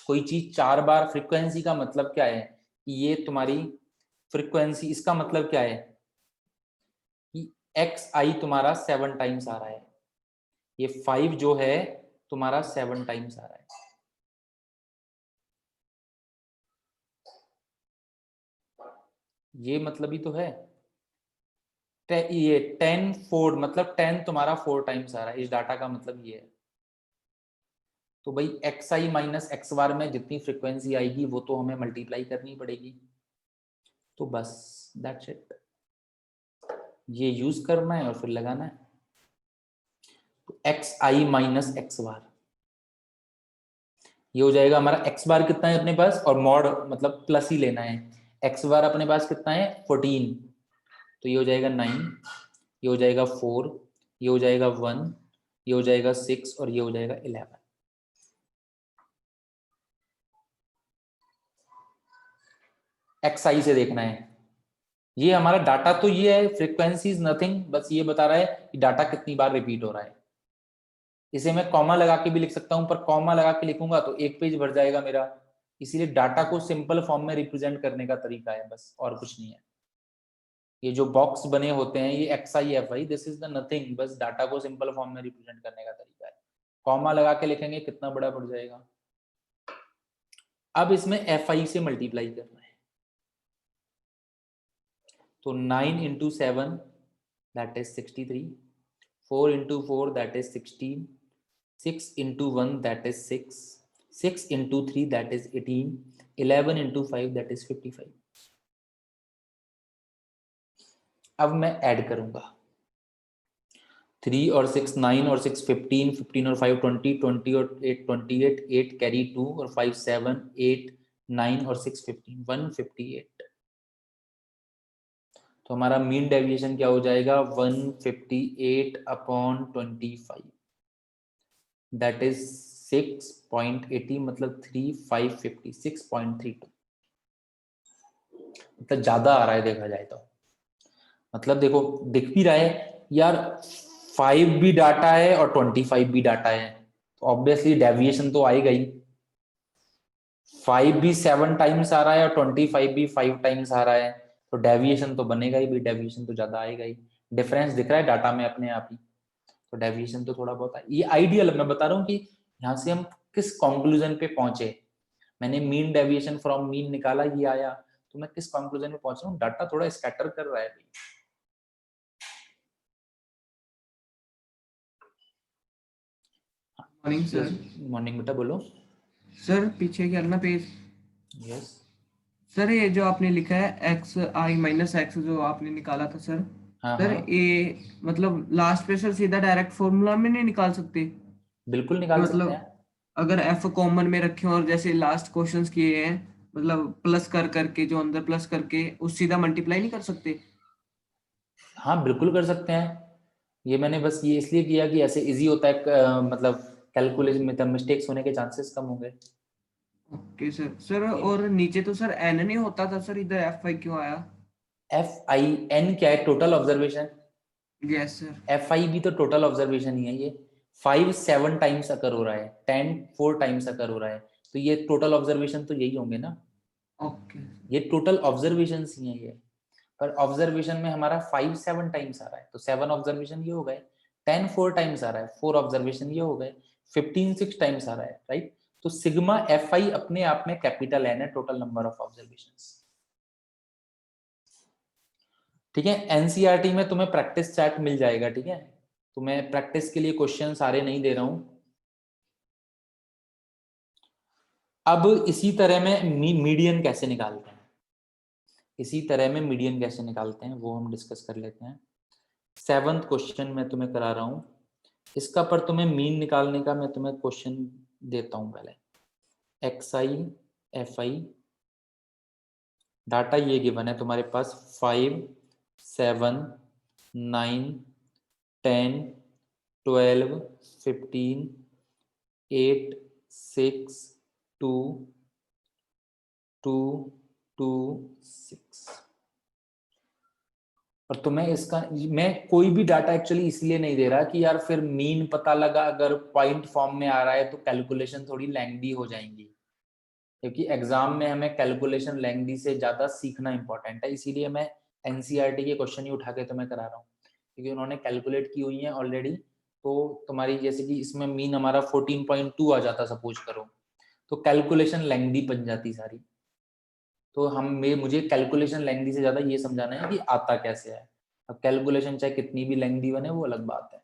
कोई चीज 4 बार, फ्रीक्वेंसी का मतलब क्या है कि ये तुम्हारी फ्रीक्वेंसी, इसका मतलब क्या है कि एक्स आई तुम्हारा 7 टाइम्स आ रहा है, ये 5 जो है तुम्हारा 7 टाइम्स आ रहा है। ये मतलब ही तो है, ये 10 4 मतलब 10 तुम्हारा 4 टाइम्स आ रहा है, इस डाटा का मतलब ये है। तो भाई एक्स आई माइनस एक्स बार में जितनी फ्रीक्वेंसी आएगी वो तो हमें मल्टीप्लाई करनी पड़ेगी। तो बस दैट्स इट, ये यूज करना है और फिर लगाना है। तो एक्स आई माइनस एक्स बार, ये हो जाएगा हमारा एक्स बार कितना है अपने पास, और मॉड मतलब प्लस ही लेना है। एक्स बार अपने पास कितना है 14, तो ये हो जाएगा 9, ये हो जाएगा 4, ये हो जाएगा 1, ये हो जाएगा 6 और ये हो जाएगा 11। एक्स आई से देखना है, ये हमारा डाटा तो ये है, फ्रीक्वेंसी इज नथिंग, बस ये बता रहा है कि डाटा कितनी बार रिपीट हो रहा है। इसे मैं कॉमा लगा के भी लिख सकता हूं, पर कॉमा लगा के लिखूंगा तो एक पेज भर जाएगा मेरा, इसीलिए डाटा को सिंपल फॉर्म में रिप्रेजेंट करने का तरीका है बस, और कुछ नहीं है। ये जो बॉक्स बने होते हैं ये x I F I, this is the nothing, बस डाटा को सिंपल फॉर्म में रिप्रेजेंट करने का तरीका है। कॉमा लगा के लिखेंगे कितना बड़ा पड़ जाएगा। अब इसमें एफ आई से मल्टीप्लाई करना है, तो 9 into 7 that is 63, 4 into 4 that is 16, 6 into 1 that is 6, 6 into 3 that is 18, 11 into 5 that is 55। अब मैं ऐड करूंगा, 3 और 6 9 और 6 15, 15 और 5 20, 20 और 8 28, 8 कैरी 2 और 5 7, 8 9 और 6 15, 158। तो हमारा मीन डेविएशन क्या हो जाएगा 158 अपॉन 25, दैट इज 6.80, मतलब 3550, 6.32, मतलब ज्यादा आ रहा है देखा जाए तो। मतलब देखो दिख भी रहा है यार, 5 भी डाटा है और 25 भी डाटा है, तो ऑब्वियसली डेविएशन तो आएगा ही। 5 भी 7 टाइम्स आ रहा है और 25 भी 5 टाइम्स आ रहा है, तो डेविएशन तो बनेगा ही भी, डेविएशन तो ज्यादा आएगा ही। डिफरेंस दिख रहा है डाटा में अपने आप ही, तो डेविएशन तो थोड़ा बहुत है। ये आइडियल मैं बता रहा हूँ कि यहाँ से हम किस कंक्लूजन पे पहुंचे। मैंने मीन डेविएशन फ्रॉम मीन निकाला, ये आया, तो मैं किस कंक्लूजन में पहुंच रहा हूँ, डाटा थोड़ा स्कैटर कर रहा है भाई। Morning sir. मॉर्निंग बेटा, बोलो। सर पीछे करना पेज। यस। सर ये जो आपने लिखा है एक्स आई माइनस एक्स जो आपने निकाला था सर, हाँ सर हाँ, ये मतलब लास्ट पे सर सीधा डायरेक्ट फॉर्मूला में नहीं निकाल सकते? बिल्कुल कि निकाल सकते मतलब हैं। अगर एफ कॉमन में रखे हो और जैसे लास्ट क्वेश्चंस किए हैं, मतलब प्लस कर करके जो अंदर प्लस करके उस सीधा मल्टीप्लाई नहीं कर सकते? हाँ बिल्कुल कर सकते हैं, ये मैंने बस ये इसलिए किया कि ऐसे इजी होता है, मतलब कैलकुलेशन में मिस्टेक्स होने के चांसेस कम होंगे। Okay sir. सर और नीचे तो सर एन नहीं होता था सर, इधर एफ आई क्यों आया? एफ आई एन क्या है, total observation. Yes sir. F I भी तो टोटल ऑब्जर्वेशन ही है। ये 5 7 टाइम्स अकर हो रहा है, 10 4 टाइम्स अकर हो रहा है, तो ये टोटल ऑब्जर्वेशन तो यही होंगे ना, ओके। ये टोटल ऑब्जर्वेशन ही है ये। पर ऑब्जर्वेशन में हमारा 5 7 टाइम्स आ रहा है, तो 7 ऑब्जर्वेशन ये हो गए, 10 4 टाइम्स आ रहा है, 4 ऑब्जर्वेशन ये हो गए, 15 6 टाइम्स आ रहा है, राइट। तो सिग्मा एफ आई अपने आप में कैपिटल एन है, टोटल नंबर ऑफ ऑब्जर्वेशंस। ठीक है, एनसीईआरटी में तुम्हें प्रैक्टिस चैट मिल जाएगा, ठीक है, तो मैं प्रैक्टिस के लिए क्वेश्चन सारे नहीं दे रहा हूं। अब इसी तरह में मीडियन कैसे निकालते हैं, इसी तरह में मीडियन कैसे निकालते हैं वो हम डिस्कस कर लेते हैं। 7th क्वेश्चन मैं तुम्हें करा रहा हूं, इसका पर तुम्हें मीन निकालने का मैं तुम्हें क्वेश्चन देता हूं पहले। X I F I data ये गिवन है तुम्हारे पास 5 7 9 10 12 15 8 6 2 2 2 6। और तुम्हें इसका मैं कोई भी डाटा एक्चुअली इसलिए नहीं दे रहा कि यार फिर मीन पता लगा अगर पॉइंट फॉर्म में आ रहा है तो कैलकुलेशन थोड़ी लेंथी हो जाएंगी, क्योंकि एग्जाम में हमें कैलकुलेशन लेंथी से ज्यादा सीखना इंपॉर्टेंट है। इसीलिए मैं एनसीईआरटी के क्वेश्चन ही उठा के तुम्हें करा रहा हूँ, क्योंकि उन्होंने कैलकुलेट की हुई है ऑलरेडी। तो तुम्हारी जैसे कि इसमें मीन हमारा 14.2 आ जाता सपोज करो, तो कैलकुलेशन लेंथी बन जाती सारी। तो मुझे कैलकुलेशन लेंथी से ज्यादा ये समझाना है कि आता कैसे है। अब कैलकुलेशन चाहे कितनी भी लेंथी बने वो अलग बात है।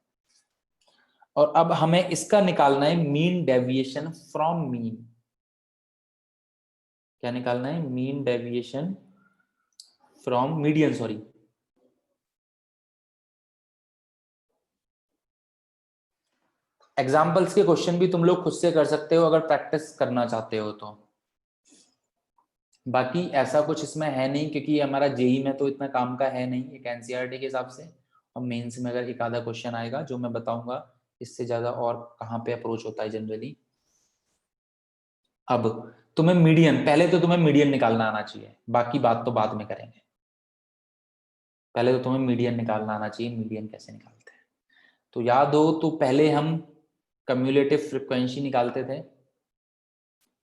और अब हमें इसका निकालना है मीन डेविएशन फ्रॉम मीन। क्या निकालना है? Mean deviation from median, sorry. Examples के क्वेश्चन भी तुम लोग खुद से कर सकते हो अगर प्रैक्टिस करना चाहते हो तो। बाकी ऐसा कुछ इसमें है नहीं, क्योंकि हमारा जेई में तो इतना काम का है नहीं एक एनसीईआरटी के हिसाब से। और मेंस में अगर एक आधा क्वेश्चन आएगा जो मैं बताऊंगा, इससे ज्यादा और कहाँ पे अप्रोच होता है जनरली। अब तुम्हें मीडियन, पहले तो तुम्हें मीडियन निकालना आना चाहिए, बाकी बात तो बाद में करेंगे। पहले तो तुम्हें मीडियन निकालना आना चाहिए, मीडियन कैसे निकालते हैं। तो याद हो तो पहले हम कम्युलेटिव फ्रीक्वेंसी निकालते थे,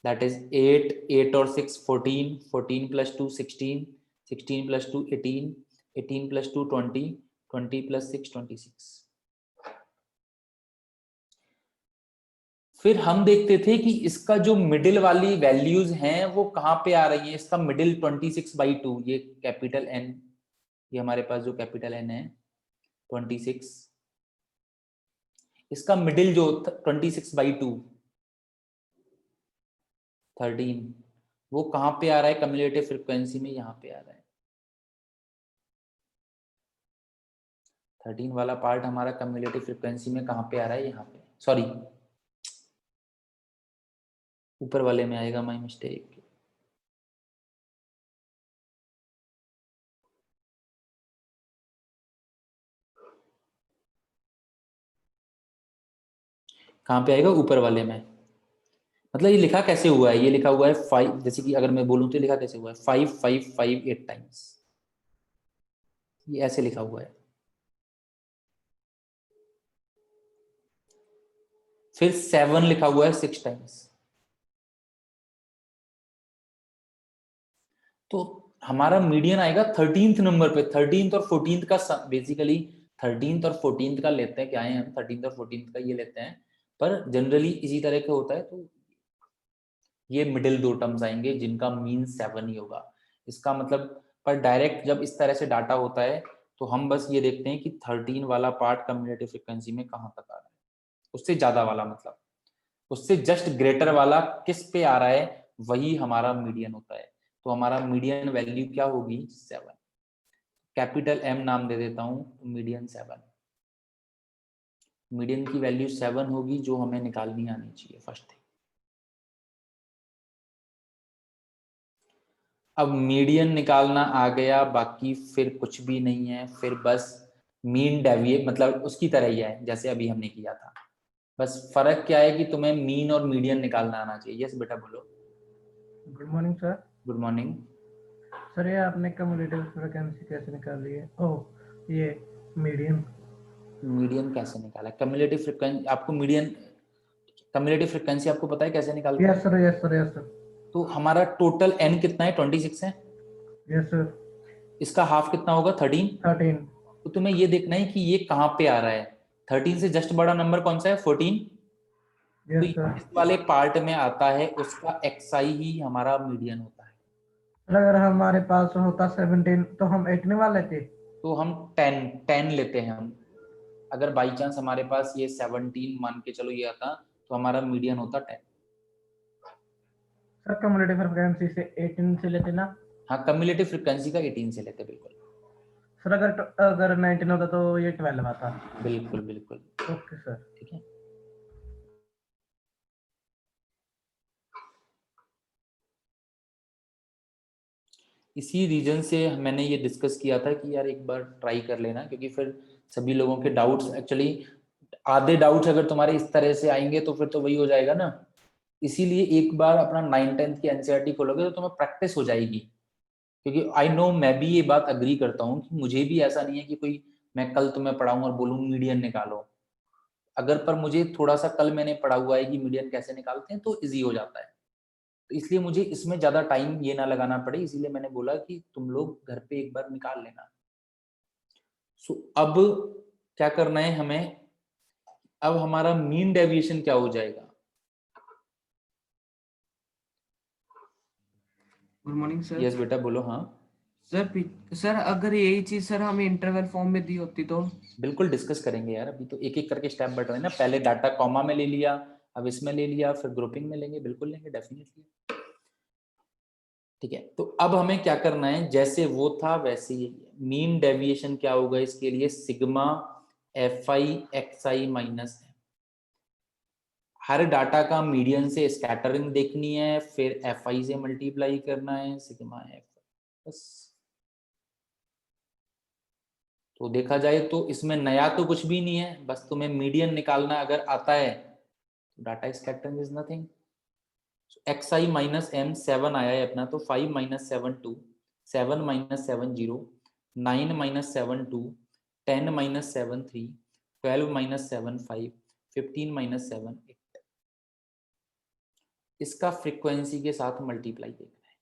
दैट इज 8 8 और 6 14 14 प्लस 2 16 16 प्लस 2 18 18 प्लस 2 20 20 प्लस 6 26। फिर हम देखते थे कि इसका जो मिडिल वाली वैल्यूज हैं वो कहाँ पे आ रही है। इसका मिडिल 26/2, ये कैपिटल एन, ये हमारे पास जो कैपिटल एन है 26, इसका मिडिल जो 26/2 13, वो कहाँ पे आ रहा है कम्युलेटिव फ्रीक्वेंसी में? यहाँ पे आ रहा है। 13 वाला पार्ट हमारा कम्युलेटिव फ्रीक्वेंसी में कहाँ पे आ रहा है? यहाँ पे, सॉरी ऊपर वाले में आएगा, माय मिस्टेक। कहाँ पे आएगा? ऊपर वाले में। मतलब ये लिखा कैसे हुआ है? ये लिखा हुआ है 5, जैसे कि अगर मैं बोलूँ तो लिखा कैसे हुआ है 5 5 5 8 टाइम्स, ये ऐसे लिखा हुआ है। फिर 7 लिखा हुआ है 6 टाइम्स। तो हमारा मीडियन आएगा 13th नंबर पे। 13th और 14th का बेसिकली 13th और 14th का लेते हैं, क्या है हम 13th और 14th का ये लेते हैं, पर जनरली इसी तरह का होता है। तो ये मिडिल दो टर्म्स आएंगे जिनका मीन 7 ही होगा। इसका मतलब, पर डायरेक्ट जब इस तरह से डाटा होता है तो हम बस ये देखते हैं कि 13 वाला पार्ट कम्युलेटिव फ्रीक्वेंसी में कहाँ तक आ रहा है, उससे ज्यादा वाला मतलब उससे जस्ट ग्रेटर वाला किस पे आ रहा है, वही हमारा मीडियन होता है। तो हमारा मीडियन वैल्यू क्या होगी? 7। कैपिटल एम नाम दे देता हूं, मीडियन 7। मीडियन की वैल्यू 7 होगी जो हमें निकालनी आनी चाहिए फर्स्ट थिंग। अब मीडियन निकालना आ गया, बाकी फिर कुछ भी नहीं है, फिर बस मीन डेविएट, मतलब उसकी तरह ही है जैसे अभी हमने किया था। बस फर्क क्या है कि तुम्हें मीन और मीडियन निकालना आना चाहिए। यस बेटा बोलो। Good morning sir. Good morning. Sir ये आपने कम्युलेटिव फ्रीक्वेंसी कैसे निकाली है? ओह ये मीडियन। मीडियन कैसे निकाला? कम्युलेटिव फ्रीक्वेंसी आपको मीडियन, कम्युलेटिव फ्रीक्वेंसी आपको पता है कैसे निकालते यस हैं? Sir, yes sir, yes sir, तो हमारा टोटल एन कितना है? 26 है। Yes sir. इसका हाफ कितना होगा? 13। 13। तो तुम्हें ये देखना है कि ये कहाँ पे आ रहा है। 13 से जस्ट बड़ा नंबर कौन सा है? 14। तो यस इस सर। वाले पार्ट में आता है, उसका एक्सआई ही हमारा मीडियन होता है। सर अगर हमारे पास होता 17 तो हम 18 वाले थे। तो हम 10 10 लेते हैं हम। अगर बाई चांस हमारे पास ये 17 मान के चलो ये आता, तो हमारा मीडियन होता 10। सर कम्युलेटिव फ्रीक्वेंसी से 18 से लेते ना? हाँ, कम्युलेटिव फ्रीक्वेंसी का 18 से लेते, बिल्कुल सर अगर अगर 19 होता तो ये 12 आता। बिल्कुल बिल्कुल। Okay sir. ठीक है। इसी रीजन से मैंने ये डिस्कस किया था कि यार एक बार ट्राई कर लेना, क्योंकि फिर सभी लोगों के डाउट्स एक्चुअली आधे डाउट्स अगर तुम्हारे इस तरह से आएंगे तो फिर तो वही हो जाएगा ना। इसीलिए एक बार अपना 9th-10th की एनसीईआरटी खोलोगे तो तुम्हें प्रैक्टिस हो जाएगी, क्योंकि आई नो, मैं भी ये बात अग्री करता हूँ कि मुझे भी ऐसा नहीं है कि कोई मैं कल तुम्हें पढ़ाऊँ और बोलूँ मीडियन निकालो। अगर पर मुझे थोड़ा सा कल मैंने पढ़ा हुआ है कि मीडियन कैसे निकालते हैं तो इजी हो जाता है, तो इसलिए मुझे इसमें ज्यादा टाइम ये ना लगाना पड़े, इसीलिए मैंने बोला कि तुम लोग घर पे एक बार निकाल लेना। सो अब क्या करना है हमें, अब हमारा मीन डेविएशन क्या हो जाएगा? Good morning sir. यस बेटा बोलो। हाँ सर अगर यही चीज सर हमें इंटरवल फॉर्म में दी होती तो? बिल्कुल डिस्कस करेंगे यार, अभी तो एक एक करके स्टेप बढ़ रहे हैं ना। पहले डाटा कॉमा में ले लिया, अब इसमें ले लिया, फिर ग्रुपिंग में लेंगे, बिल्कुल लेंगे डेफिनेटली। ठीक है, तो अब हमें क्या करना है, जैसे वो था वैसे ही मीन डेविएशन क्या होगा इसके लिए, sigma F I X I minus M. हर डाटा का मीडियन से स्कैटरिंग देखनी है, फिर एफ आई से मल्टीप्लाई करना है सिग्मा एफ, बस। तो देखा जाए तो इसमें नया तो कुछ भी नहीं है, बस तुम्हें मीडियन निकालना अगर आता है तो data scattering is nothing. X I minus M 7 आया है अपना, तो 5 minus 7 2, 7 minus 7 0, 9 minus 7 2, 10 minus 7 3, 12 minus 7 5, 15 minus 7 8। इसका फ्रीक्वेंसी के साथ मल्टीप्लाई देखना है,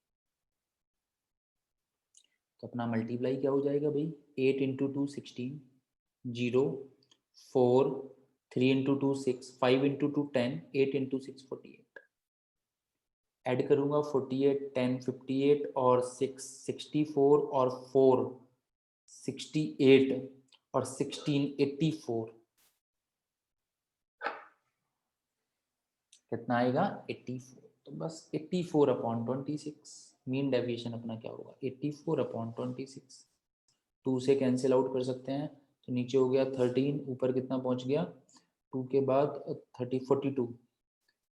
तो अपना मल्टीप्लाई क्या हो जाएगा भाई, 8 into 2 16, 0 4, 3 into 2 6, 5 into 2 10, 8 into 6 48। Add करूंगा 48, 10 58 और 6 64 और 4 68 और 16 84। कितना आएगा 84। तो बस 84/26 मीन डेविएशन अपना क्या होगा, 84/26। 2 से कैंसिल आउट कर सकते हैं, तो नीचे हो गया 13, ऊपर कितना पहुंच गया 2 के बाद 30 42।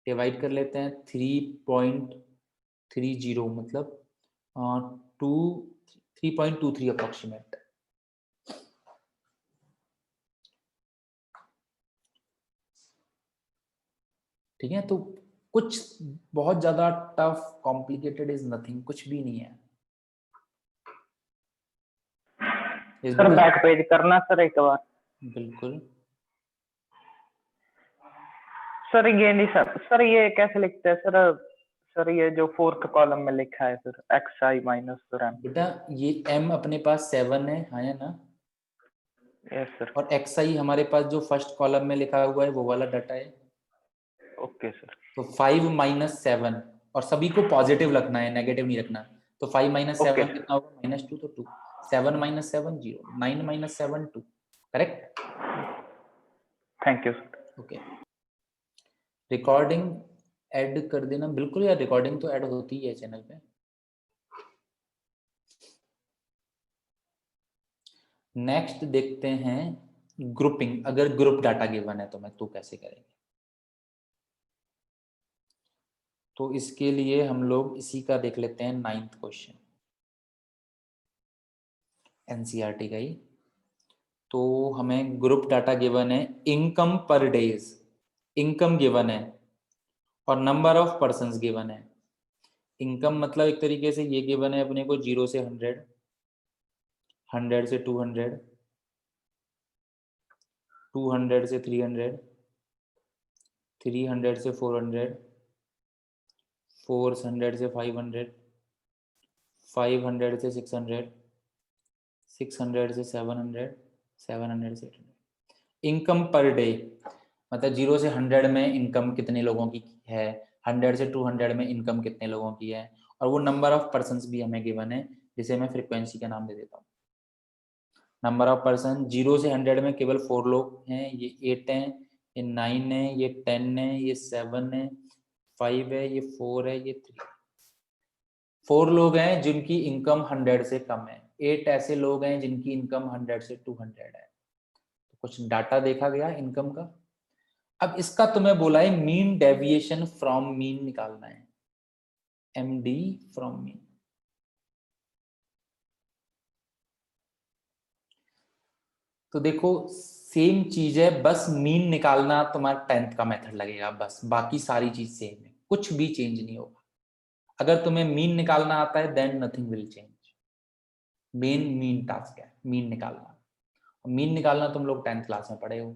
डिवाइड कर लेते हैं 3.30 मतलब 3.23 अप्रोक्सीमेट। ठीक है, तो कुछ बहुत ज्यादा टफ कॉम्प्लिकेटेड इज नथिंग, कुछ भी नहीं है। सर बैक पेज करना सर एक बार। बिल्कुल सर ये नहीं सर ये कैसे लिखते हैं सर? सर ये जो 4th कॉलम में लिखा है sir x I minus sir M. बेटा ये m अपने पास 7 है, हाँ या ना? Yes sir. और xi हमारे पास जो फर्स्ट कॉलम में लिखा हुआ है वो वाला डाटा है। Okay sir. तो 5 माइनस 7, और सभी को पॉजिटिव रखना है, नेगेटिव नहीं रखना। तो 5 माइनस 7 Okay. कितना होगा, -2, तो 2। 7 minus 7 0, 9 minus 7 2, correct. Thank you sir. Okay, recording add कर देना बिल्कुल यार, रिकॉर्डिंग तो ऐड होती है चैनल पे। नेक्स्ट देखते हैं ग्रुपिंग। अगर ग्रुप डाटा गिवन है तो मैं तो कैसे करेंगे, तो इसके लिए हम लोग इसी का देख लेते हैं 9th क्वेश्चन एनसीईआरटी का ही। तो हमें ग्रुप डाटा गिवन है, इनकम पर डेज, इनकम गिवन है और नंबर ऑफ पर्सन्स गिवन है। इनकम मतलब एक तरीके से ये गिवन है अपने को 0 से 100, 100 से 200, 200 से 300, 300 से 400, 400 से 500, 500 से 600, 600 से 700, 700 से 800। इनकम पर डे मतलब 0 से 100 में इनकम कितने लोगों की है, 100 से 200 में इनकम कितने लोगों की है, और वो नंबर ऑफ पर्सन्स भी हमें गिवन है, जिसे मैं फ्रीक्वेंसी का नाम दे देता हूँ। नंबर ऑफ पर्सन 0 से 100 में केवल 4 लोग हैं, ये 8 हैं, ये 9 है, ये 10 है, ये 7 है, 5 है, ये 4 है, ये 3। 4 लोग हैं जिनकी इनकम 100 से कम है, 8 ऐसे लोग हैं जिनकी इनकम 100 से 200 है। तो कुछ डाटा देखा गया इनकम का। अब इसका तुम्हें बोला है मीन डेविएशन फ्रॉम मीन निकालना है, एमडी फ्रॉम मीन। तो देखो सेम चीज है, बस मीन निकालना तुम्हारा 10th का मेथड लगेगा, बस बाकी सारी चीज सेम है, कुछ भी चेंज नहीं होगा। अगर तुम्हें मीन निकालना आता है then nothing will change. Mean task है मीन निकालना। मीन निकालना तुम लोग 10th क्लास में पढ़े हो।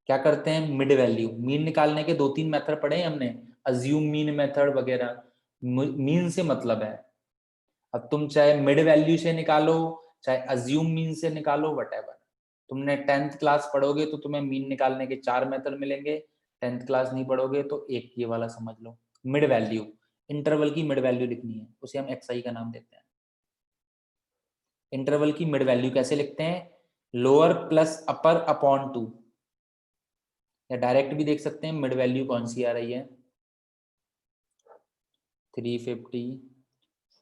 क्या करते हैं, मिड वैल्यू। मीन निकालने के 2-3 मेथड पढ़े हैं हमने, अज्यूम मीन मेथड वगैरह। मीन से मतलब है, अब तुम चाहे मिड वैल्यू से निकालो, चाहे अज्यूम मीन से निकालो, वटेवर। तुमने 10th क्लास पढ़ोगे तो तुम्हें मीन निकालने के 4 मेथड मिलेंगे, 10th क्लास नहीं पढ़ोगे तो एक ये वाला समझ लो, मिड वैल्यू। इंटरवल की मिड वैल्यू लिखनी है, उसे हम एक्सआई का नाम देते हैं। इंटरवल की मिड वैल्यू कैसे लिखते हैं, लोअर प्लस अपर अपॉन 2, या डायरेक्ट भी देख सकते हैं। मिड वैल्यू कौन सी आ रही है, 350,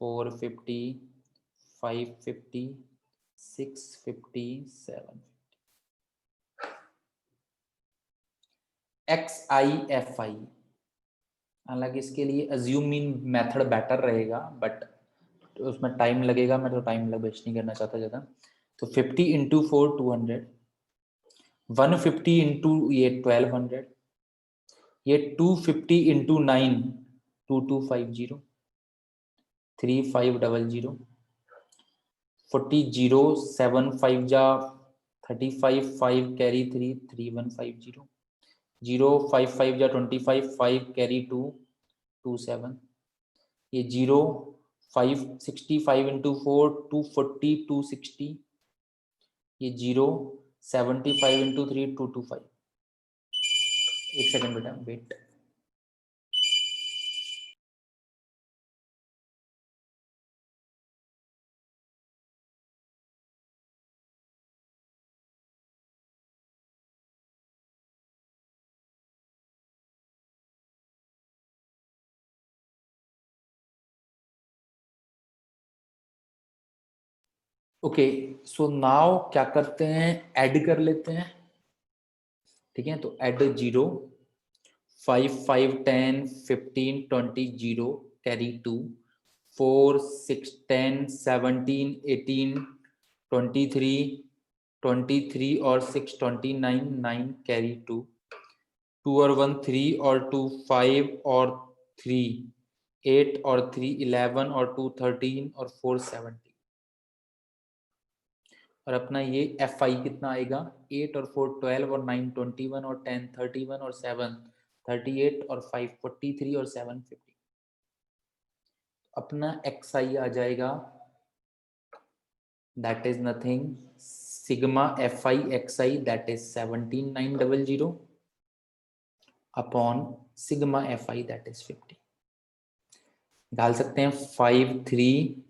450, 550, 650, 750। XIFI। हालांकि इसके लिए अज्यूम मीन मेथड बेटर रहेगा, बट उसमें टाइम लगेगा, मैं तो टाइम वेस्ट नहीं करना चाहता ज़्यादा। तो 50 इंटू 4 200, 150 इंटू ये 1200, ये 250 इंटू 9 2250, 3500, 40 0 7 5 जा 35, 5 कैरी 3 3150, 0 5 5 जा 25, 5 कैरी 2 27, ये 0 5 65 इंटू 4 240 260, ये 0 75 इंटू 3 225। एक सेकंड बेटा वेट। ओके सो नाउ क्या करते हैं, ऐड कर लेते हैं। ठीक है, तो ऐड 0 5 5 10 15 20 0 कैरी 2 4 6 10 17 18 23 23 और 6 29 9 कैरी 2 2 और 1 3 और 2 5 और 3 8 और 3 11 और 2 13 और 4 17। और अपना ये एफ आई कितना आएगा, 8 और 4 12 और 9 21 और 10 31 और 7 38 और 5 43 और 7 50। अपना एक्स आई आ जाएगा, that is nothing sigma F I X I, that is 17900 upon sigma F I that is 50। डाल सकते हैं 5 3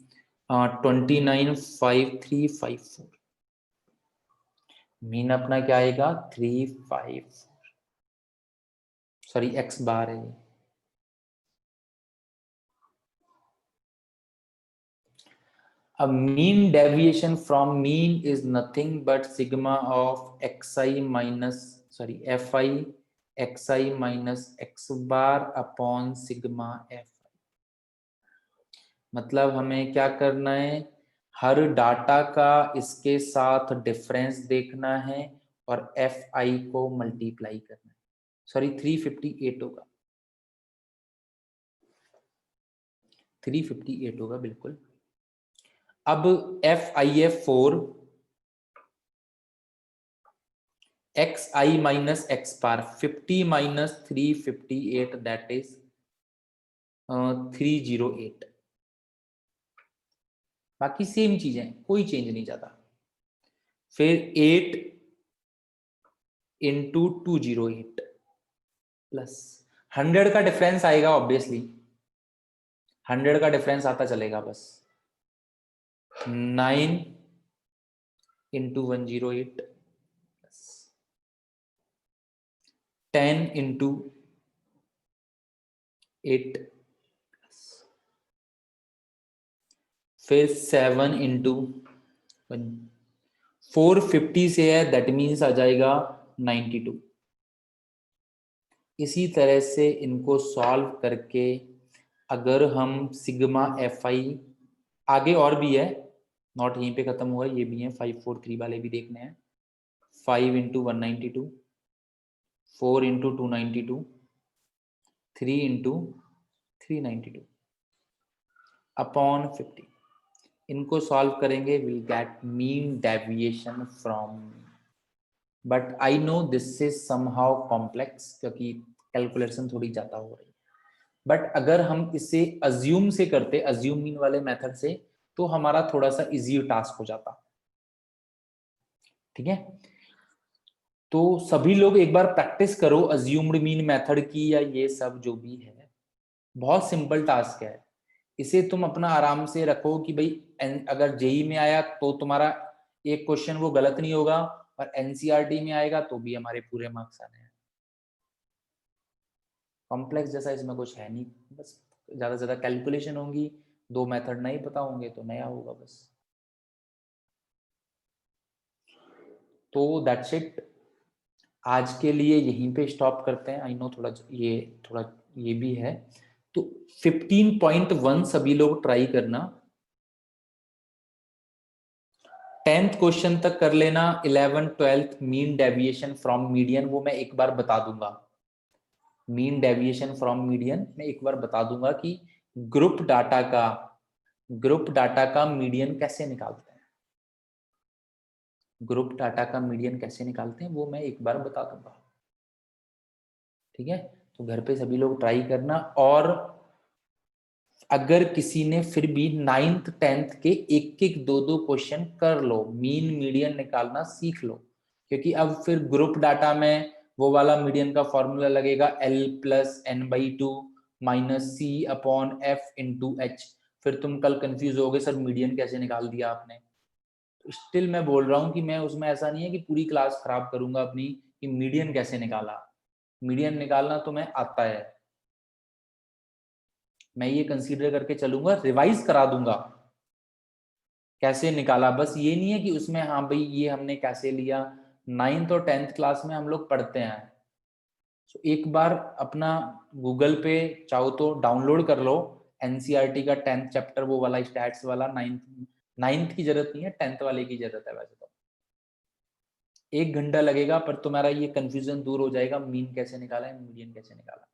29 5 3 5 4। मीन अपना क्या आएगा 3 5, सॉरी एक्स बार है। A mean deviation from mean is nothing but sigma of xi minus fi xi minus x bar upon sigma fi। मतलब हमें क्या करना है, हर डाटा का इसके साथ डिफरेंस देखना है और fi को मल्टीप्लाई करना है। सॉरी 358 होगा, 358 होगा बिल्कुल। अब FIF4 XI minus x bar 50 minus 358 that is 308। बाकी सेम चीजें, कोई चेंज नहीं जाता। फिर 8 इंटू 208 प्लस 100 का डिफरेंस आएगा, ऑब्वियसली 100 का डिफरेंस आता चलेगा बस। 9 इंटू 108 10 इंटू 8 फिर 7 इंटू 450 से है, दैट मीन्स आ जाएगा 92। इसी तरह से इनको सॉल्व करके अगर हम सिग्मा एफ आई, आगे और भी है, नॉट यहीं पे खत्म हुआ, ये भी है 543 वाले भी देखने हैं। 5 into 192, 4 into 292, 3 into 392 अपॉन 50। इनको सॉल्व करेंगे, will get mean deviation from, but I know this is somehow complex क्योंकि कैलकुलेशन थोड़ी ज्यादा हो रही है। बट अगर हम इसे अज्यूम से करते, अज्यूम मीन वाले मेथड से, तो हमारा थोड़ा सा इजी टास्क हो जाता। ठीक है, तो सभी लोग एक बार प्रैक्टिस करो अज्यूम्ड मीन मेथड की या ये सब जो भी है। बहुत सिंपल टास्क है, इसे तुम अपना आराम से रखो कि भाई अगर जेई में आया तो तुम्हारा एक क्वेश्चन वो गलत नहीं होगा, और एनसीईआरटी में आएगा तो भी हमारे पूरे मार्क्स आने हैं। कॉम्प्लेक्स जैसा इसमें कुछ है नहीं, बस ज्यादा से ज्यादा कैलकुलेशन होंगी, दो मेथड नहीं पता होंगे तो नया होगा बस। तो दैट्स इट, आज के लिए यहीं पे स्टॉप करते हैं। आई नो थोड़ा ये भी है, तो 15.1 सभी लोग ट्राई करना, 10th क्वेश्चन तक कर लेना। 11th 12th mean deviation from median वो मैं एक बार बता दूंगा, मीन डेविएशन फ्रॉम मीडियन मैं एक बार बता दूंगा कि ग्रुप डाटा का मीडियन कैसे निकालते हैं, ग्रुप डाटा का मीडियन कैसे निकालते हैं वो मैं एक बार बता दूंगा। ठीक है, तो घर पे सभी लोग ट्राई करना, और अगर किसी ने फिर भी 9th 10th के एक एक दो क्वेश्चन कर लो, मीन मीडियन निकालना सीख लो, क्योंकि अब फिर ग्रुप डाटा में वो वाला मीडियन का फॉर्मूला लगेगा L + n/2 - C upon F × H। फिर तुम कल कंफ्यूज होगे सर मीडियन कैसे निकाल दिया आपने। स्टिल मैं बोल रहा हूँ कि मैं उसमें ऐसा नहीं है कि पूरी क्लास खराब करूंगा अपनी कि मीडियन कैसे निकाला, मीडियन निकालना तो मैं आता है, मैं ये कंसीडर करके चलूंगा, रिवाइज करा दूंगा कैसे निकाला। बस ये नहीं है कि उसमें हाँ भाई ये हमने कैसे लिया, 9th और 10th क्लास में हम लोग पढ़ते हैं। तो एक बार अपना गूगल पे चाहो तो डाउनलोड कर लो एनसीईआरटी का 10th चैप्टर, वो वाला स्टैट्स वाला। 9th की जरूरत नहीं है, 10th वाले की जरूरत है। वैसे तो 1 घंटा लगेगा, पर तुम्हारा ये कंफ्यूजन दूर हो जाएगा, मीन कैसे निकाला है, मीडियन कैसे निकाला।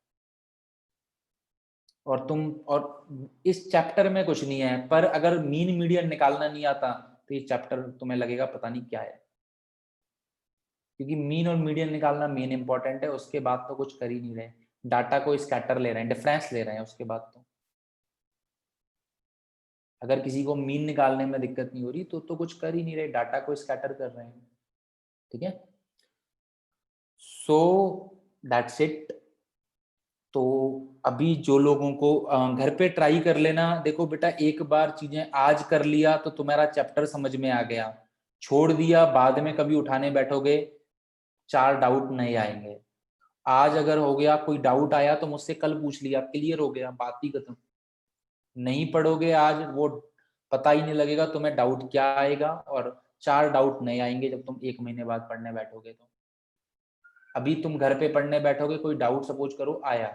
और इस चैप्टर में कुछ नहीं है, पर अगर मीन मीडियन निकालना नहीं आता तो ये चैप्टर तुम्हें लगेगा पता नहीं क्या है, क्योंकि मीन और मीडियन निकालना मेन इंपॉर्टेंट है। उसके बाद तो कुछ कर ही नहीं रहे, डाटा को स्कैटर ले रहे हैं, डिफरेंस ले रहे हैं। उसके बाद तो अगर किसी को मीन निकालने में दिक्कत नहीं हो रही तो कुछ कर ही नहीं रहे, डाटा को स्कैटर कर रहे हैं। ठीक है, सो दैट्स इट। तो अभी जो लोगों को घर पे ट्राई कर लेना। देखो बेटा, एक बार चीजें आज कर लिया तो तुम्हारा चैप्टर समझ में आ गया, छोड़ दिया बाद में कभी उठाने बैठोगे 4 डाउट नहीं आएंगे। आज अगर हो गया कोई डाउट आया तो मुझसे कल पूछ लिया, क्लियर हो गया, बात ही खत्म। नहीं पढ़ोगे आज, वो पता ही नहीं लगेगा तुम्हें डाउट क्या आएगा, और 4 डाउट नहीं आएंगे जब तुम 1 महीने बाद पढ़ने बैठोगे। तो अभी तुम घर पे पढ़ने बैठोगे, कोई डाउट सपोज करो आया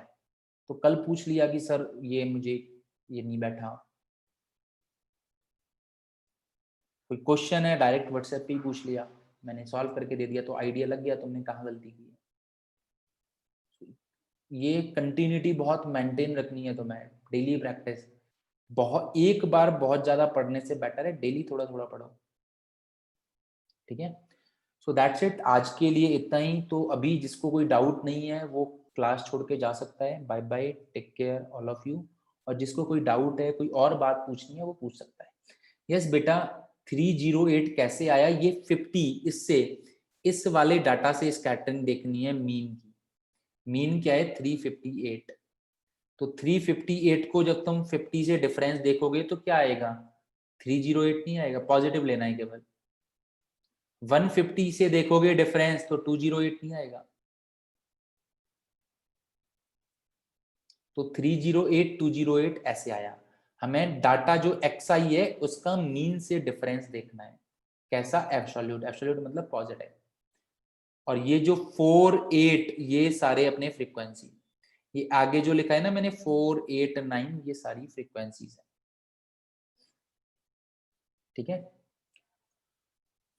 तो कल पूछ लिया कि सर ये मुझे ये नहीं बैठा, कोई क्वेश्चन है डायरेक्ट व्हाट्सएप पे ही पूछ लिया, मैंने सॉल्व करके दे दिया, तो आइडिया लग गया तुमने कहाँ गलती की है। ये कंटिन्यूटी बहुत मेंटेन रखनी है तुम्हें, डेली प्रैक्टिस। बहुत एक बार बहुत ज्यादा पढ़ने से बेटर है डेली थोड़ा थोड़ा पढ़ो। ठीक है, सो दैट्स इट, आज के लिए इतना ही। तो अभी जिसको कोई डाउट नहीं है वो क्लास छोड़ के जा सकता है। Bye bye, take care all of you. और जिसको कोई डाउट है, कोई और बात पूछनी है, वो पूछ सकता है। यस बेटा, 308 कैसे आया? ये 50 इससे इस वाले डाटा से स्कैटरिंग देखनी है मीन की। मीन क्या है? 358। तो 358 को जब तुम 50 से डिफरेंस देखोगे तो क्या आएगा? 308 नहीं आएगा, पॉजिटिव लेना है केवल। 150 से देखोगे डिफरेंस तो 208 नहीं आएगा। तो 308 208 ऐसे आया। हमें डाटा जो xi है उसका मीन से डिफरेंस देखना है। कैसा? एब्सोल्यूट। एब्सोल्यूट मतलब पॉजिटिव। और ये जो 48 ये सारे अपने फ्रीक्वेंसी, ये आगे जो लिखा है ना मैंने 4 8 9, ये सारी फ्रीक्वेंसीज है। ठीक है,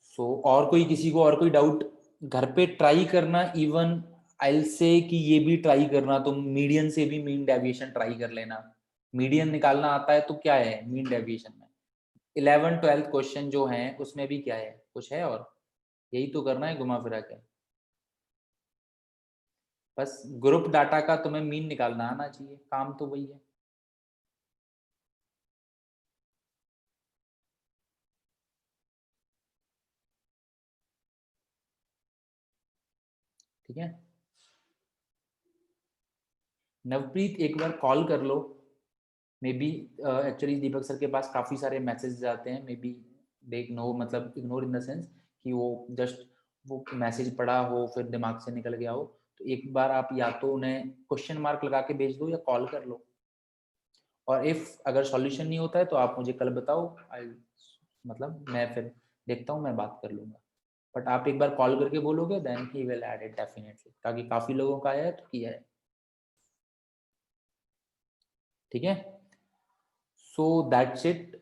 सो और कोई किसी को और कोई डाउट? घर पे ट्राई करना, इवन आई से कि ये भी ट्राई करना, तुम मीडियन से भी मीन डेविएशन ट्राई कर लेना। मीडियन निकालना आता है तो क्या है मीन डेविएशन में। 11 12 क्वेश्चन जो हैं उसमें भी क्या है, कुछ है और यही तो करना है घुमा फिरा के। बस ग्रुप डाटा का तुम्हें मीन निकालना आना चाहिए, काम तो वही है। ठीक है, नवप्रीत एक बार कॉल कर लो। Maybe actually Deepak sir के पास काफी सारे मैसेजेस आते हैं, मे बी दे इग्नोर, मतलब इग्नोर इन द सेंस कि वो जस्ट वो मैसेज पढ़ा हो फिर दिमाग से निकल गया हो। तो एक बार आप या तो उन्हें क्वेश्चन मार्क लगा के भेज दो या कॉल कर लो, और इफ अगर सॉल्यूशन नहीं होता है तो आप मुझे कल बताओ, आई मतलब मैं फिर देखता हूँ, मैं बात कर लूंगा। बट आप एक बार कॉल करके बोलोगे then he will add it definitely, ताकि काफी लोगों का आया है तो किया है। ठीक है, सो दैट्स इट।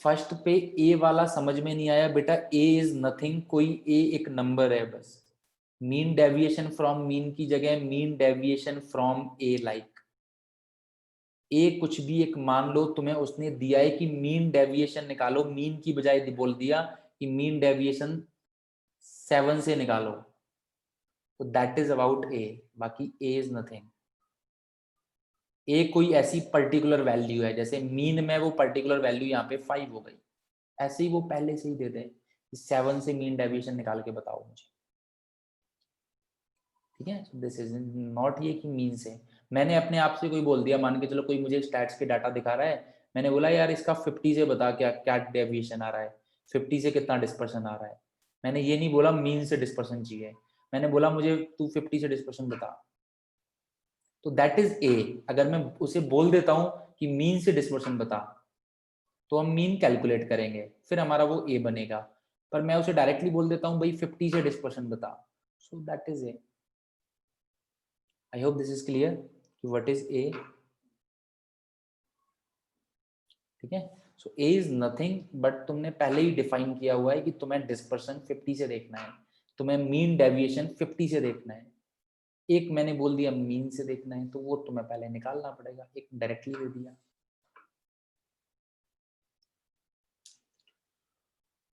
फर्स्ट पे ए वाला समझ में नहीं आया बेटा, ए इज नथिंग, कोई ए एक नंबर है बस। मीन डेविएशन फ्रॉम मीन की जगह mean deviation from A, like a कुछ भी एक मान लो, तुम्हें उसने दिया है कि मीन डेविएशन निकालो, मीन की बजाय बोल दिया कि मीन डेविएशन 7 से निकालो, तो दैट इज अबाउट ए, बाकी ए इज नथिंग। ए कोई ऐसी पर्टिकुलर वैल्यू है, जैसे मीन में वो पर्टिकुलर वैल्यू यहाँ पे 5 हो गई, ऐसे ही वो पहले से ही दे दे 7 से मीन डेविएशन निकाल के बताओ मुझे। ठीक है, दिस इज नॉट ये कि मीन से मैंने अपने आप से कोई बोल दिया, मान के चलो कोई मुझे स्टैट्स के डाटा दिखा रहा है, मैंने बोला यार इसका 50 से बता क्या क्या डेविएशन आ रहा है, 50 से कितना डिस्पर्शन आ रहा है। मैंने ये नहीं बोला मीन से डिस्पर्शन चाहिए, मैंने बोला मुझे तू 50 से डिस्पर्शन बता, तो दैट इज ए। अगर मैं उसे बोल देता हूं कि मीन से डिस्पर्शन बता, तो हम मीन कैलकुलेट करेंगे, फिर हमारा वो ए बनेगा। पर मैं उसे डायरेक्टली बोल देता हूं भाई 50 से डिस्पर्शन बता, so that is a. I hope this is clear कि व्हाट इज ए। ठीक है, सो ए इज नथिंग, बट तुमने पहले ही डिफाइन किया हुआ है कि तुम्हें डिस्पर्शन 50 से देखना है, तुम्हें मीन डेविएशन 50 से देखना है। एक मैंने बोल दिया मीन से देखना है, तो वो तुम्हें पहले निकालना पड़ेगा, एक डायरेक्टली दे दिया।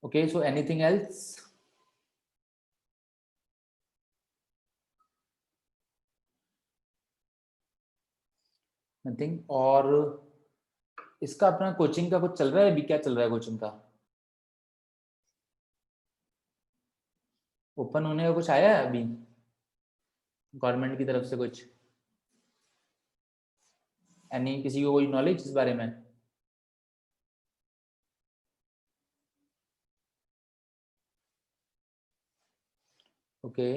Okay, so anything else? Nothing. और इसका अपना कोचिंग का कुछ चल रहा है अभी, क्या चल रहा है कोचिंग का? ओपन होने का कुछ आया है अभी गवर्नमेंट की तरफ से कुछ? एनी किसी को कोई नॉलेज इस बारे में? ओके